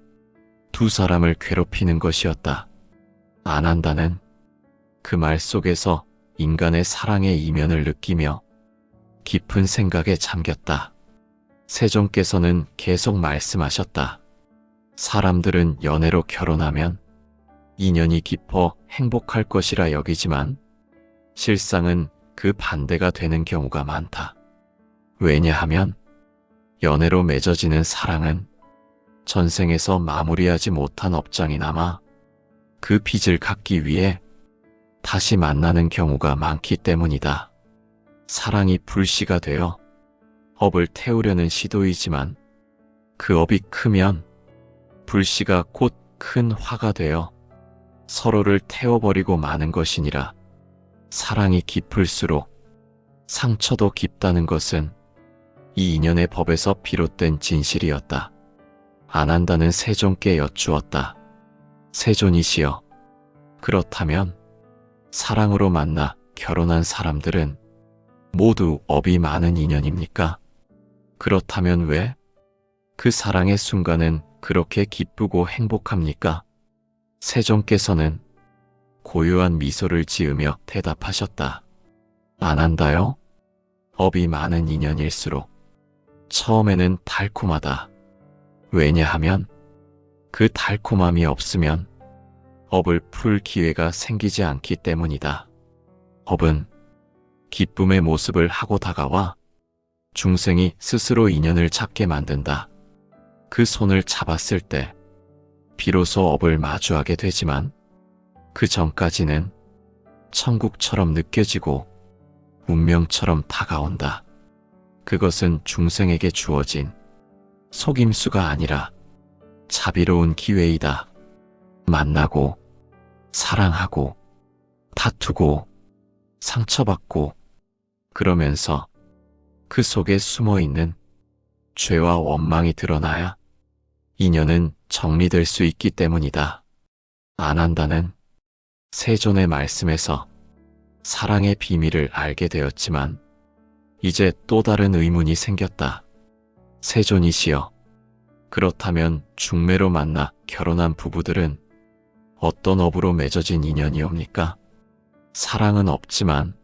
두 사람을 괴롭히는 것이었다. 안 한다는 그 말 속에서 인간의 사랑의 이면을 느끼며 깊은 생각에 잠겼다. 세종께서는 계속 말씀하셨다. 사람들은 연애로 결혼하면 인연이 깊어 행복할 것이라 여기지만 실상은 그 반대가 되는 경우가 많다. 왜냐하면 연애로 맺어지는 사랑은 전생에서 마무리하지 못한 업장이 남아 그 빚을 갚기 위해 다시 만나는 경우가 많기 때문이다. 사랑이 불씨가 되어 업을 태우려는 시도이지만 그 업이 크면 불씨가 곧 큰 화가 되어 서로를 태워버리고 마는 것이니라. 사랑이 깊을수록 상처도 깊다는 것은 이 인연의 법에서 비롯된 진실이었다. 안 한다는 세종께 여쭈었다. 세존이시여, 그렇다면 사랑으로 만나 결혼한 사람들은 모두 업이 많은 인연입니까? 그렇다면 왜 그 사랑의 순간은 그렇게 기쁘고 행복합니까? 세존께서는 고요한 미소를 지으며 대답하셨다. 안 한다요? 업이 많은 인연일수록 처음에는 달콤하다. 왜냐하면 그 달콤함이 없으면 업을 풀 기회가 생기지 않기 때문이다. 업은 기쁨의 모습을 하고 다가와 중생이 스스로 인연을 잡게 만든다. 그 손을 잡았을 때 비로소 업을 마주하게 되지만 그 전까지는 천국처럼 느껴지고 운명처럼 다가온다. 그것은 중생에게 주어진 속임수가 아니라 자비로운 기회이다. 만나고 사랑하고 다투고 상처받고 그러면서 그 속에 숨어있는 죄와 원망이 드러나야 인연은 정리될 수 있기 때문이다. 안 한다는 세존의 말씀에서 사랑의 비밀을 알게 되었지만 이제 또 다른 의문이 생겼다. 세존이시여, 그렇다면 중매로 만나 결혼한 부부들은 어떤 업으로 맺어진 인연이옵니까? 사랑은 없지만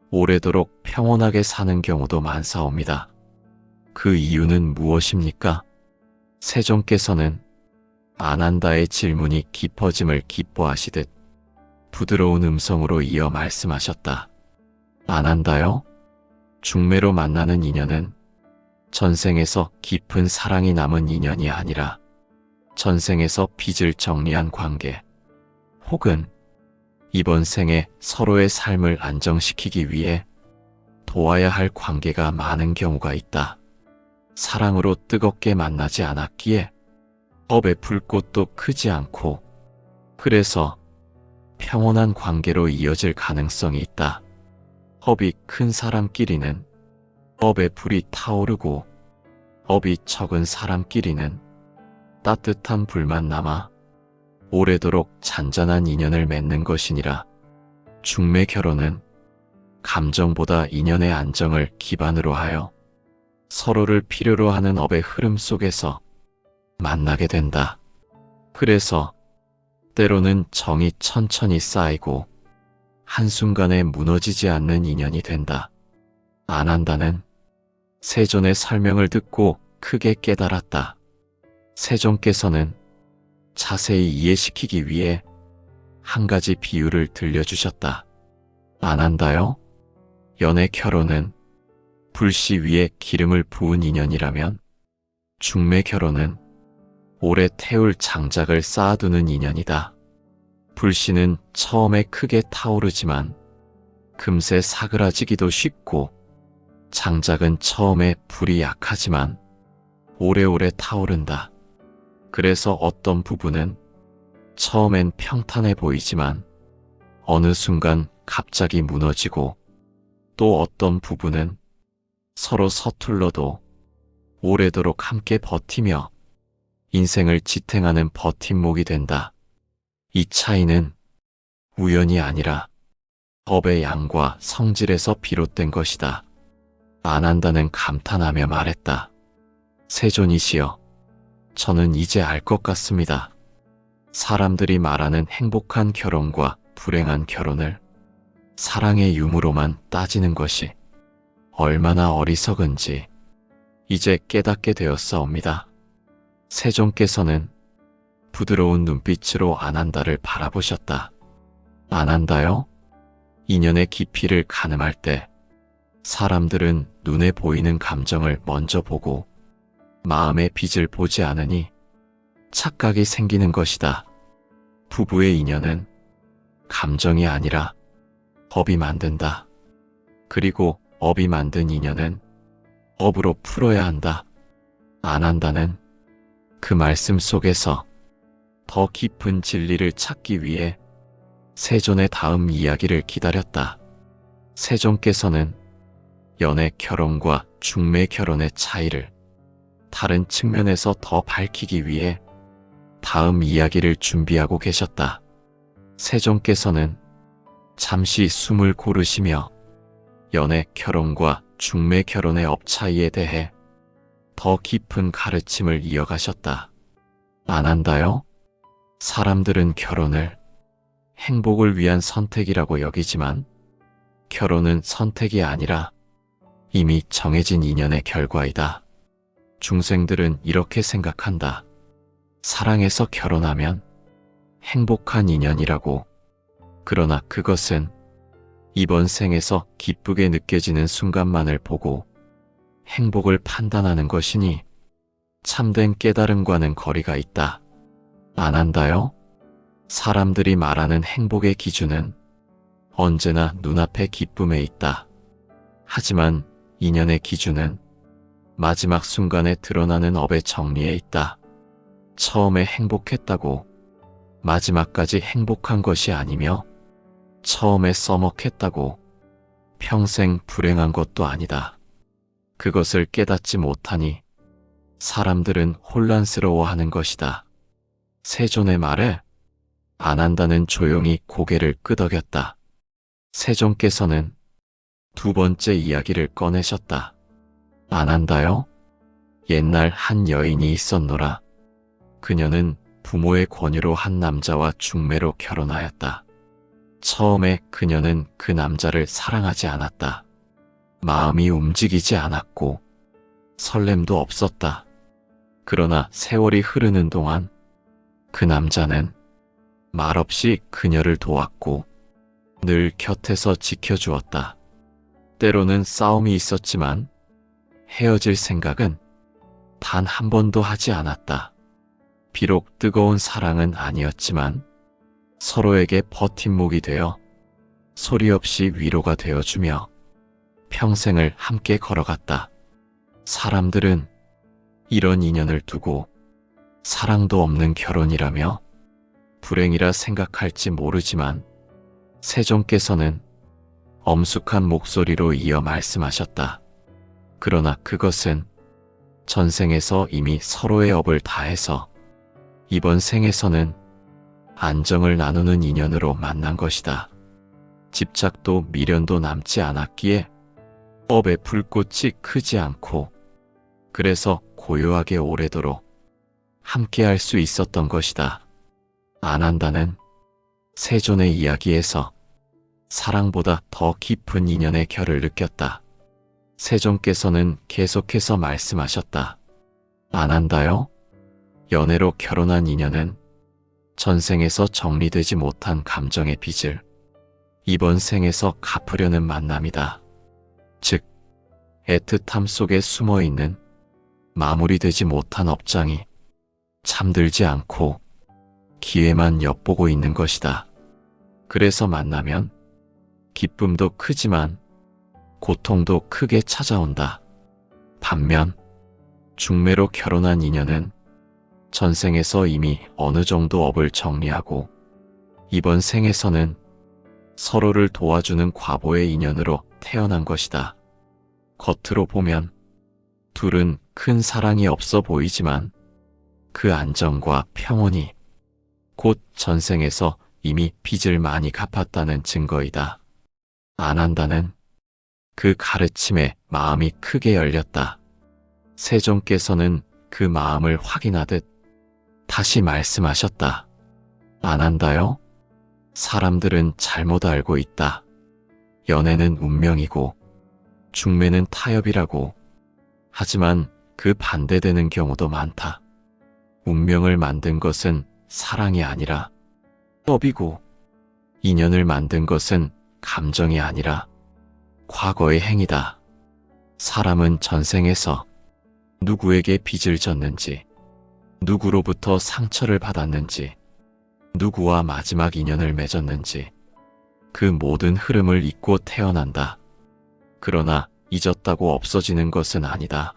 오래도록 평온하게 사는 경우도 많사옵니다. 그 이유는 무엇입니까? 세존께서는 안 한다의 질문이 깊어짐을 기뻐하시듯 부드러운 음성으로 이어 말씀하셨다. 안 한다요? 중매로 만나는 인연은 전생에서 깊은 사랑이 남은 인연이 아니라 전생에서 빚을 정리한 관계, 혹은 이번 생에 서로의 삶을 안정시키기 위해 도와야 할 관계가 많은 경우가 있다. 사랑으로 뜨겁게 만나지 않았기에 업의 불꽃도 크지 않고 그래서 평온한 관계로 이어질 가능성이 있다. 업이 큰 사람끼리는 업의 불이 타오르고 업이 적은 사람끼리는 따뜻한 불만 남아 오래도록 잔잔한 인연을 맺는 것이니라. 중매 결혼은 감정보다 인연의 안정을 기반으로 하여 서로를 필요로 하는 업의 흐름 속에서 만나게 된다. 그래서 때로는 정이 천천히 쌓이고 한순간에 무너지지 않는 인연이 된다. 안 한다는 세존의 설명을 듣고 크게 깨달았다. 세존께서는 자세히 이해시키기 위해 한 가지 비유를 들려주셨다. 안 한다요? 연애 결혼은 불씨 위에 기름을 부은 인연이라면 중매 결혼은 오래 태울 장작을 쌓아두는 인연이다. 불씨는 처음에 크게 타오르지만 금세 사그라지기도 쉽고 장작은 처음에 불이 약하지만 오래오래 타오른다. 그래서 어떤 부부는 처음엔 평탄해 보이지만 어느 순간 갑자기 무너지고 또 어떤 부부는 서로 서툴러도 오래도록 함께 버티며 인생을 지탱하는 버팀목이 된다. 이 차이는 우연이 아니라 업의 양과 성질에서 비롯된 것이다. 안 한다는 감탄하며 말했다. 세존이시여, 저는 이제 알 것 같습니다. 사람들이 말하는 행복한 결혼과 불행한 결혼을 사랑의 유무로만 따지는 것이 얼마나 어리석은지 이제 깨닫게 되었사옵니다. 세존께서는 부드러운 눈빛으로 안 한다를 바라보셨다. 안 한다요? 인연의 깊이를 가늠할 때 사람들은 눈에 보이는 감정을 먼저 보고 마음의 빛을 보지 않으니 착각이 생기는 것이다. 부부의 인연은 감정이 아니라 업이 만든다. 그리고 업이 만든 인연은 업으로 풀어야 한다. 안 한다는 그 말씀 속에서 더 깊은 진리를 찾기 위해 세존의 다음 이야기를 기다렸다. 세존께서는 연애 결혼과 중매 결혼의 차이를 다른 측면에서 더 밝히기 위해 다음 이야기를 준비하고 계셨다. 세종께서는 잠시 숨을 고르시며 연애 결혼과 중매 결혼의 업 차이에 대해 더 깊은 가르침을 이어가셨다. 안 한다요? 사람들은 결혼을 행복을 위한 선택이라고 여기지만 결혼은 선택이 아니라 이미 정해진 인연의 결과이다. 중생들은 이렇게 생각한다. 사랑해서 결혼하면 행복한 인연이라고. 그러나 그것은 이번 생에서 기쁘게 느껴지는 순간만을 보고 행복을 판단하는 것이니 참된 깨달음과는 거리가 있다. 안 한다요? 사람들이 말하는 행복의 기준은 언제나 눈앞의 기쁨에 있다. 하지만 인연의 기준은 마지막 순간에 드러나는 업의 정리에 있다. 처음에 행복했다고 마지막까지 행복한 것이 아니며 처음에 써먹했다고 평생 불행한 것도 아니다. 그것을 깨닫지 못하니 사람들은 혼란스러워하는 것이다. 세존의 말에 안 한다는 조용히 고개를 끄덕였다. 세종께서는 두 번째 이야기를 꺼내셨다. 안 한다요? 옛날 한 여인이 있었노라. 그녀는 부모의 권유로 한 남자와 중매로 결혼하였다. 처음에 그녀는 그 남자를 사랑하지 않았다. 마음이 움직이지 않았고 설렘도 없었다. 그러나 세월이 흐르는 동안 그 남자는 말없이 그녀를 도왔고 늘 곁에서 지켜주었다. 때로는 싸움이 있었지만 헤어질 생각은 단 한 번도 하지 않았다. 비록 뜨거운 사랑은 아니었지만 서로에게 버팀목이 되어 소리 없이 위로가 되어주며 평생을 함께 걸어갔다. 사람들은 이런 인연을 두고 사랑도 없는 결혼이라며 불행이라 생각할지 모르지만 세종께서는 엄숙한 목소리로 이어 말씀하셨다. 그러나 그것은 전생에서 이미 서로의 업을 다해서 이번 생에서는 안정을 나누는 인연으로 만난 것이다. 집착도 미련도 남지 않았기에 업의 불꽃이 크지 않고 그래서 고요하게 오래도록 함께할 수 있었던 것이다. 안 한다는 세존의 이야기에서 사랑보다 더 깊은 인연의 결을 느꼈다. 세종께서는 계속해서 말씀하셨다. 안 한다요? 연애로 결혼한 인연은 전생에서 정리되지 못한 감정의 빚을 이번 생에서 갚으려는 만남이다. 즉, 애틋함 속에 숨어있는 마무리되지 못한 업장이 잠들지 않고 기회만 엿보고 있는 것이다. 그래서 만나면 기쁨도 크지만 고통도 크게 찾아온다. 반면 중매로 결혼한 인연은 전생에서 이미 어느 정도 업을 정리하고 이번 생에서는 서로를 도와주는 과보의 인연으로 태어난 것이다. 겉으로 보면 둘은 큰 사랑이 없어 보이지만 그 안정과 평온이 곧 전생에서 이미 빚을 많이 갚았다는 증거이다. 안 한다는 그 가르침에 마음이 크게 열렸다. 세종께서는 그 마음을 확인하듯 다시 말씀하셨다. 안 한다요? 사람들은 잘못 알고 있다. 연애는 운명이고 중매는 타협이라고. 하지만 그 반대되는 경우도 많다. 운명을 만든 것은 사랑이 아니라 법이고 인연을 만든 것은 감정이 아니라 과거의 행위다. 사람은 전생에서 누구에게 빚을 졌는지, 누구로부터 상처를 받았는지, 누구와 마지막 인연을 맺었는지 그 모든 흐름을 잊고 태어난다. 그러나 잊었다고 없어지는 것은 아니다.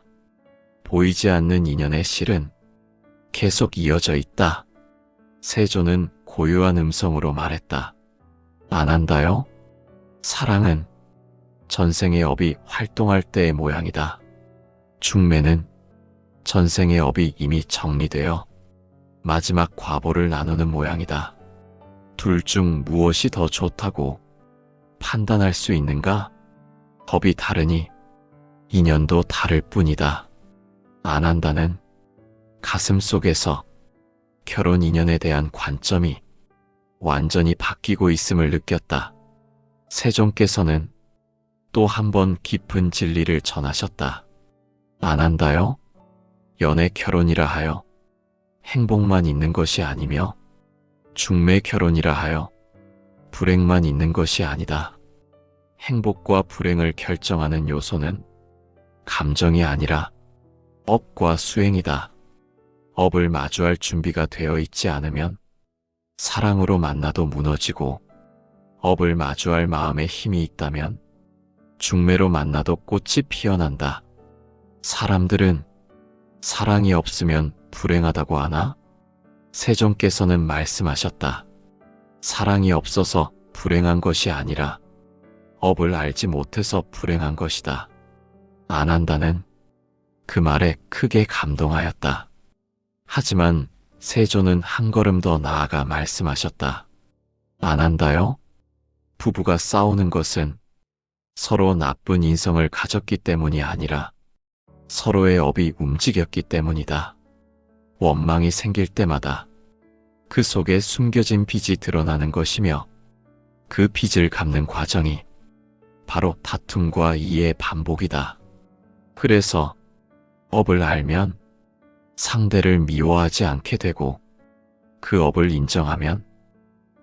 보이지 않는 인연의 실은 계속 이어져 있다. 세조는 고요한 음성으로 말했다. 안 한다요? 사랑은 전생의 업이 활동할 때의 모양이다. 중매는 전생의 업이 이미 정리되어 마지막 과보를 나누는 모양이다. 둘 중 무엇이 더 좋다고 판단할 수 있는가? 법이 다르니 인연도 다를 뿐이다. 안한다는 가슴 속에서 결혼 인연에 대한 관점이 완전히 바뀌고 있음을 느꼈다. 세종께서는 또 한 번 깊은 진리를 전하셨다. 안한다요? 연애 결혼이라 하여 행복만 있는 것이 아니며 중매 결혼이라 하여 불행만 있는 것이 아니다. 행복과 불행을 결정하는 요소는 감정이 아니라 업과 수행이다. 업을 마주할 준비가 되어 있지 않으면 사랑으로 만나도 무너지고, 업을 마주할 마음에 힘이 있다면 중매로 만나도 꽃이 피어난다. 사람들은 사랑이 없으면 불행하다고 하나? 세종께서는 말씀하셨다. 사랑이 없어서 불행한 것이 아니라 업을 알지 못해서 불행한 것이다. 안한다는 그 말에 크게 감동하였다. 하지만 세조는 한 걸음 더 나아가 말씀하셨다. 안한다요? 부부가 싸우는 것은 서로 나쁜 인성을 가졌기 때문이 아니라 서로의 업이 움직였기 때문이다. 원망이 생길 때마다 그 속에 숨겨진 빚이 드러나는 것이며, 그 빚을 갚는 과정이 바로 다툼과 이해의 반복이다. 그래서 업을 알면 상대를 미워하지 않게 되고, 그 업을 인정하면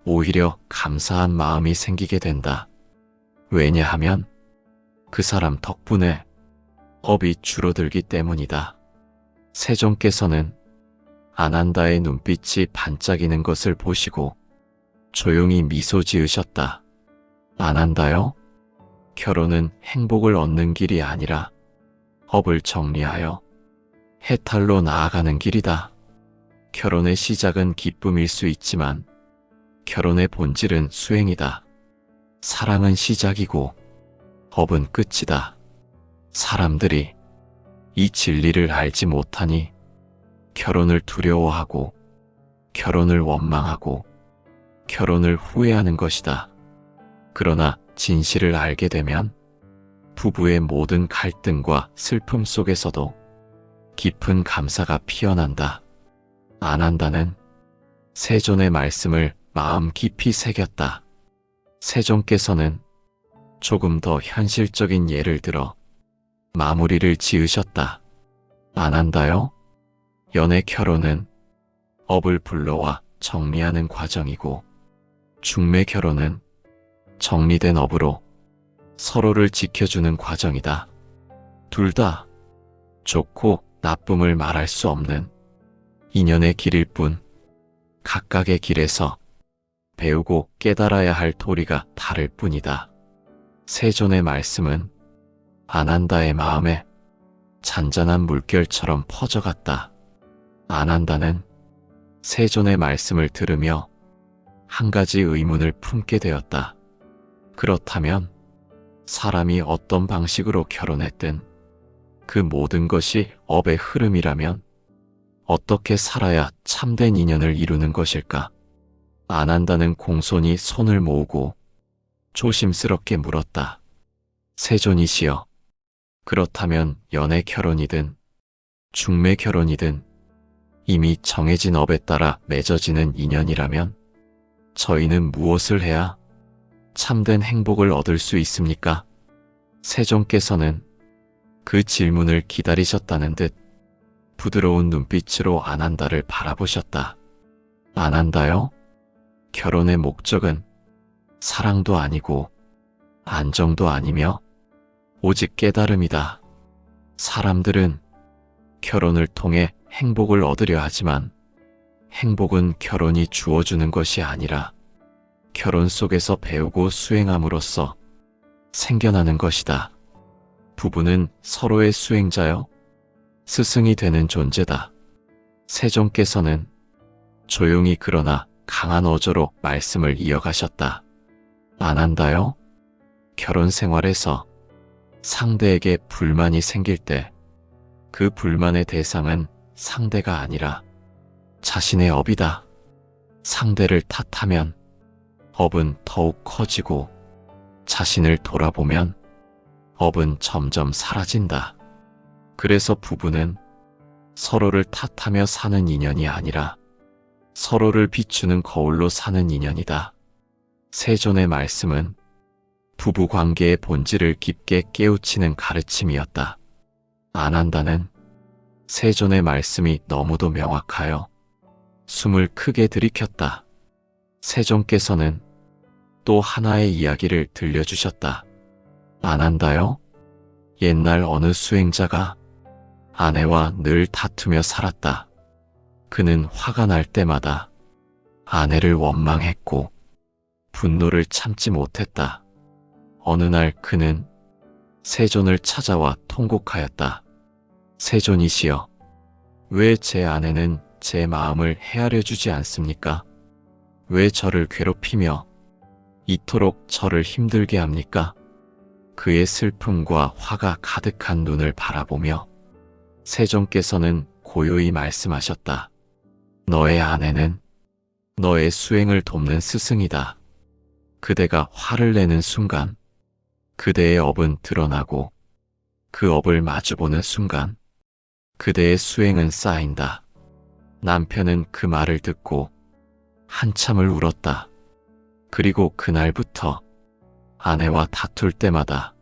오히려 감사한 마음이 생기게 된다. 왜냐하면 그 사람 덕분에 업이 줄어들기 때문이다. 세종께서는 안한다의 눈빛이 반짝이는 것을 보시고 조용히 미소 지으셨다. 안한다요? 결혼은 행복을 얻는 길이 아니라 업을 정리하여 해탈로 나아가는 길이다. 결혼의 시작은 기쁨일 수 있지만 결혼의 본질은 수행이다. 사랑은 시작이고 업은 끝이다. 사람들이 이 진리를 알지 못하니 결혼을 두려워하고, 결혼을 원망하고, 결혼을 후회하는 것이다. 그러나 진실을 알게 되면 부부의 모든 갈등과 슬픔 속에서도 깊은 감사가 피어난다. 안한다는 세존의 말씀을 마음 깊이 새겼다. 세종께서는 조금 더 현실적인 예를 들어 마무리를 지으셨다. 안한다요? 연애 결혼은 업을 불러와 정리하는 과정이고, 중매 결혼은 정리된 업으로 서로를 지켜주는 과정이다. 둘 다 좋고 나쁨을 말할 수 없는 인연의 길일 뿐, 각각의 길에서 배우고 깨달아야 할 도리가 다를 뿐이다. 세존의 말씀은 안한다의 마음에 잔잔한 물결처럼 퍼져갔다. 안한다는 세존의 말씀을 들으며 한 가지 의문을 품게 되었다. 그렇다면 사람이 어떤 방식으로 결혼했든 그 모든 것이 업의 흐름이라면 어떻게 살아야 참된 인연을 이루는 것일까? 안한다는 공손히 손을 모으고 조심스럽게 물었다. 세존이시여, 그렇다면 연애 결혼이든 중매 결혼이든 이미 정해진 업에 따라 맺어지는 인연이라면 저희는 무엇을 해야 참된 행복을 얻을 수 있습니까? 세종께서는 그 질문을 기다리셨다는 듯 부드러운 눈빛으로 안한다를 바라보셨다. 안한다요? 결혼의 목적은 사랑도 아니고 안정도 아니며 오직 깨달음이다. 사람들은 결혼을 통해 행복을 얻으려 하지만 행복은 결혼이 주어주는 것이 아니라 결혼 속에서 배우고 수행함으로써 생겨나는 것이다. 부부는 서로의 수행자여 스승이 되는 존재다. 세종께서는 조용히 그러나 강한 어조로 말씀을 이어가셨다. 안한다요? 결혼 생활에서 상대에게 불만이 생길 때 그 불만의 대상은 상대가 아니라 자신의 업이다. 상대를 탓하면 업은 더욱 커지고 자신을 돌아보면 업은 점점 사라진다. 그래서 부부는 서로를 탓하며 사는 인연이 아니라 서로를 비추는 거울로 사는 인연이다. 세존의 말씀은 부부 관계의 본질을 깊게 깨우치는 가르침이었다. 안한다는 세존의 말씀이 너무도 명확하여 숨을 크게 들이켰다. 세존께서는 또 하나의 이야기를 들려주셨다. 안한다요? 옛날 어느 수행자가 아내와 늘 다투며 살았다. 그는 화가 날 때마다 아내를 원망했고 분노를 참지 못했다. 어느 날 그는 세존을 찾아와 통곡하였다. 세존이시여, 왜 제 아내는 제 마음을 헤아려 주지 않습니까? 왜 저를 괴롭히며 이토록 저를 힘들게 합니까? 그의 슬픔과 화가 가득한 눈을 바라보며 세존께서는 고요히 말씀하셨다. 너의 아내는 너의 수행을 돕는 스승이다. 그대가 화를 내는 순간 그대의 업은 드러나고 그 업을 마주보는 순간 그대의 수행은 쌓인다. 남편은 그 말을 듣고 한참을 울었다. 그리고 그날부터 아내와 다툴 때마다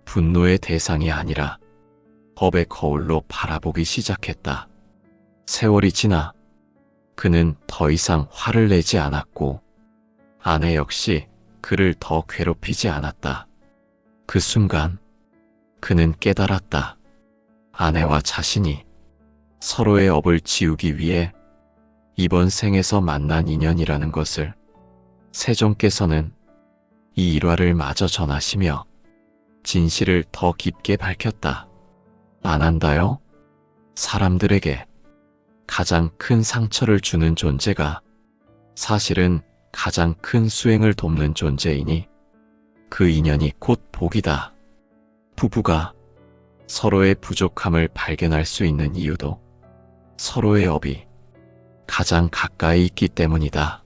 분노의 대상이 아니라 법의 거울로 바라보기 시작했다. 세월이 지나 그는 더 이상 화를 내지 않았고 아내 역시 그를 더 괴롭히지 않았다. 그 순간 그는 깨달았다. 아내와 자신이 서로의 업을 지우기 위해 이번 생에서 만난 인연이라는 것을 세존께서는 이 일화를 마저 전하시며 진실을 더 깊게 밝혔다. 안한다요? 사람들에게 가장 큰 상처를 주는 존재가 사실은 가장 큰 수행을 돕는 존재이니 그 인연이 곧 복이다. 부부가 서로의 부족함을 발견할 수 있는 이유도 서로의 업이 가장 가까이 있기 때문이다.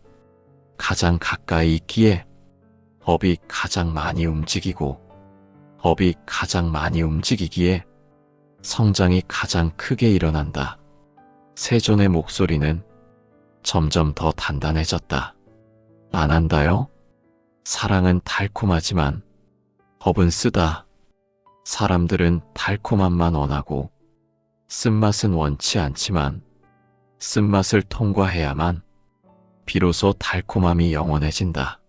가장 가까이 있기에 업이 가장 많이 움직이고 업이 가장 많이 움직이기에 성장이 가장 크게 일어난다. 세존의 목소리는 점점 더 단단해졌다. 안한다요? 사랑은 달콤하지만 업은 쓰다. 사람들은 달콤함만 원하고 쓴맛은 원치 않지만 쓴맛을 통과해야만 비로소 달콤함이 영원해진다.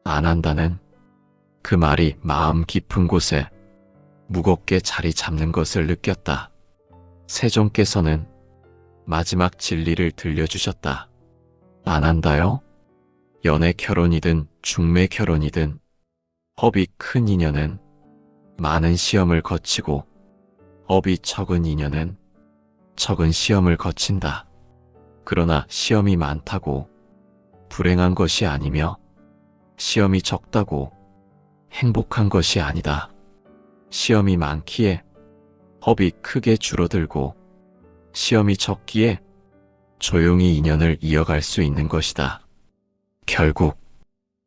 안한다는 그 말이 마음 깊은 곳에 무겁게 자리 잡는 것을 느꼈다. 세존께서는 마지막 진리를 들려주셨다. 안한다요? 연애 결혼이든 중매 결혼이든 업이 큰 인연은 많은 시험을 거치고 업이 적은 인연은 적은 시험을 거친다. 그러나 시험이 많다고 불행한 것이 아니며 시험이 적다고 행복한 것이 아니다. 시험이 많기에 업이 크게 줄어들고 시험이 적기에 조용히 인연을 이어갈 수 있는 것이다. 결국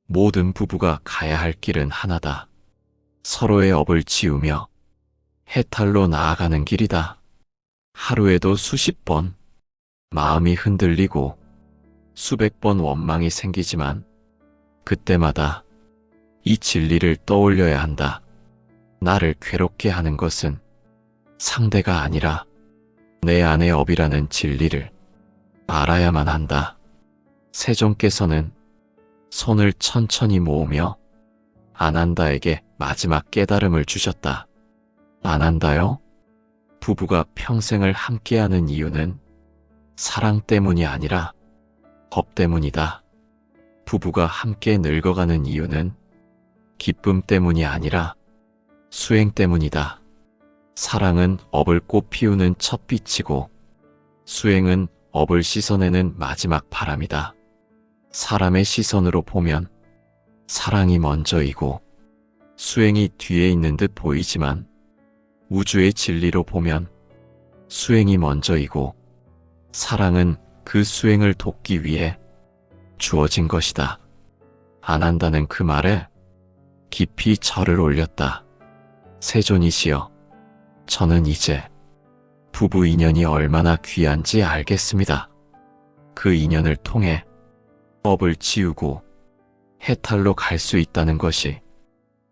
모든 부부가 가야 할 길은 하나다. 서로의 업을 지우며 해탈로 나아가는 길이다. 하루에도 수십 번 마음이 흔들리고 수백 번 원망이 생기지만 그때마다 이 진리를 떠올려야 한다. 나를 괴롭게 하는 것은 상대가 아니라 내 안의 업이라는 진리를 알아야만 한다. 세존께서는 손을 천천히 모으며 안한다에게 마지막 깨달음을 주셨다. 안한다요? 부부가 평생을 함께하는 이유는 사랑 때문이 아니라 법 때문이다. 부부가 함께 늙어가는 이유는 기쁨 때문이 아니라 수행 때문이다. 사랑은 업을 꽃 피우는 첫 빛이고 수행은 업을 씻어내는 마지막 바람이다. 사람의 시선으로 보면 사랑이 먼저이고 수행이 뒤에 있는 듯 보이지만 우주의 진리로 보면 수행이 먼저이고 사랑은 그 수행을 돕기 위해 주어진 것이다. 안 한다는 그 말에 깊이 절을 올렸다. 세존이시여, 저는 이제 부부 인연이 얼마나 귀한지 알겠습니다. 그 인연을 통해 업을 지우고 해탈로 갈 수 있다는 것이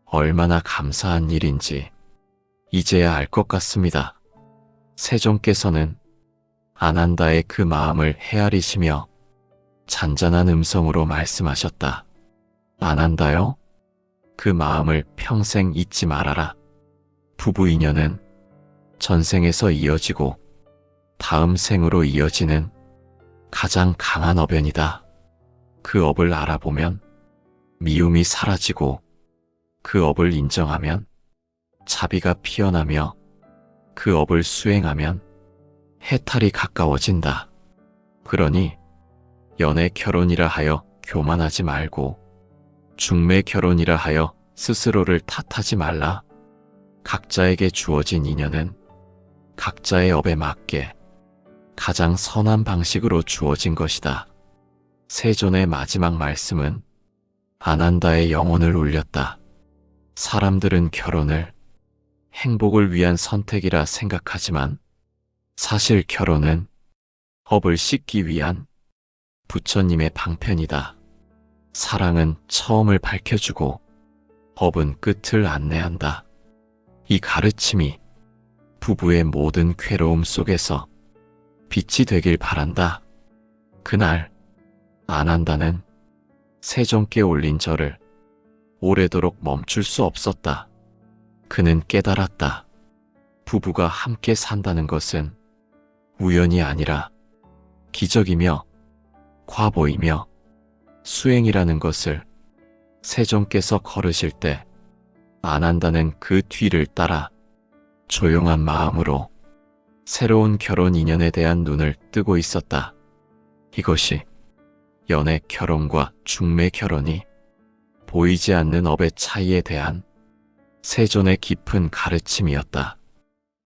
얼마나 감사한 일인지 이제야 알 것 같습니다. 세존께서는 안한다의 그 마음을 헤아리시며 잔잔한 음성으로 말씀하셨다. 안한다요? 그 마음을 평생 잊지 말아라. 부부 인연은 전생에서 이어지고 다음 생으로 이어지는 가장 강한 어변이다. 그 업을 알아보면 미움이 사라지고 그 업을 인정하면 자비가 피어나며 그 업을 수행하면 해탈이 가까워진다. 그러니 연애 결혼이라 하여 교만하지 말고 중매 결혼이라 하여 스스로를 탓하지 말라. 각자에게 주어진 인연은 각자의 업에 맞게 가장 선한 방식으로 주어진 것이다. 세존의 마지막 말씀은 안한다의 영혼을 울렸다. 사람들은 결혼을 행복을 위한 선택이라 생각하지만 사실 결혼은 업을 씻기 위한 부처님의 방편이다. 사랑은 처음을 밝혀주고 업은 끝을 안내한다. 이 가르침이 부부의 모든 괴로움 속에서 빛이 되길 바란다. 그날 안한다는 세존께 올린 절을 오래도록 멈출 수 없었다. 그는 깨달았다. 부부가 함께 산다는 것은 우연이 아니라 기적이며 과보이며 수행이라는 것을 세존께서 걸으실 때 안한다는 그 뒤를 따라 조용한 마음으로 새로운 결혼 인연에 대한 눈을 뜨고 있었다. 이것이 연애 결혼과 중매 결혼이 보이지 않는 업의 차이에 대한 세존의 깊은 가르침이었다.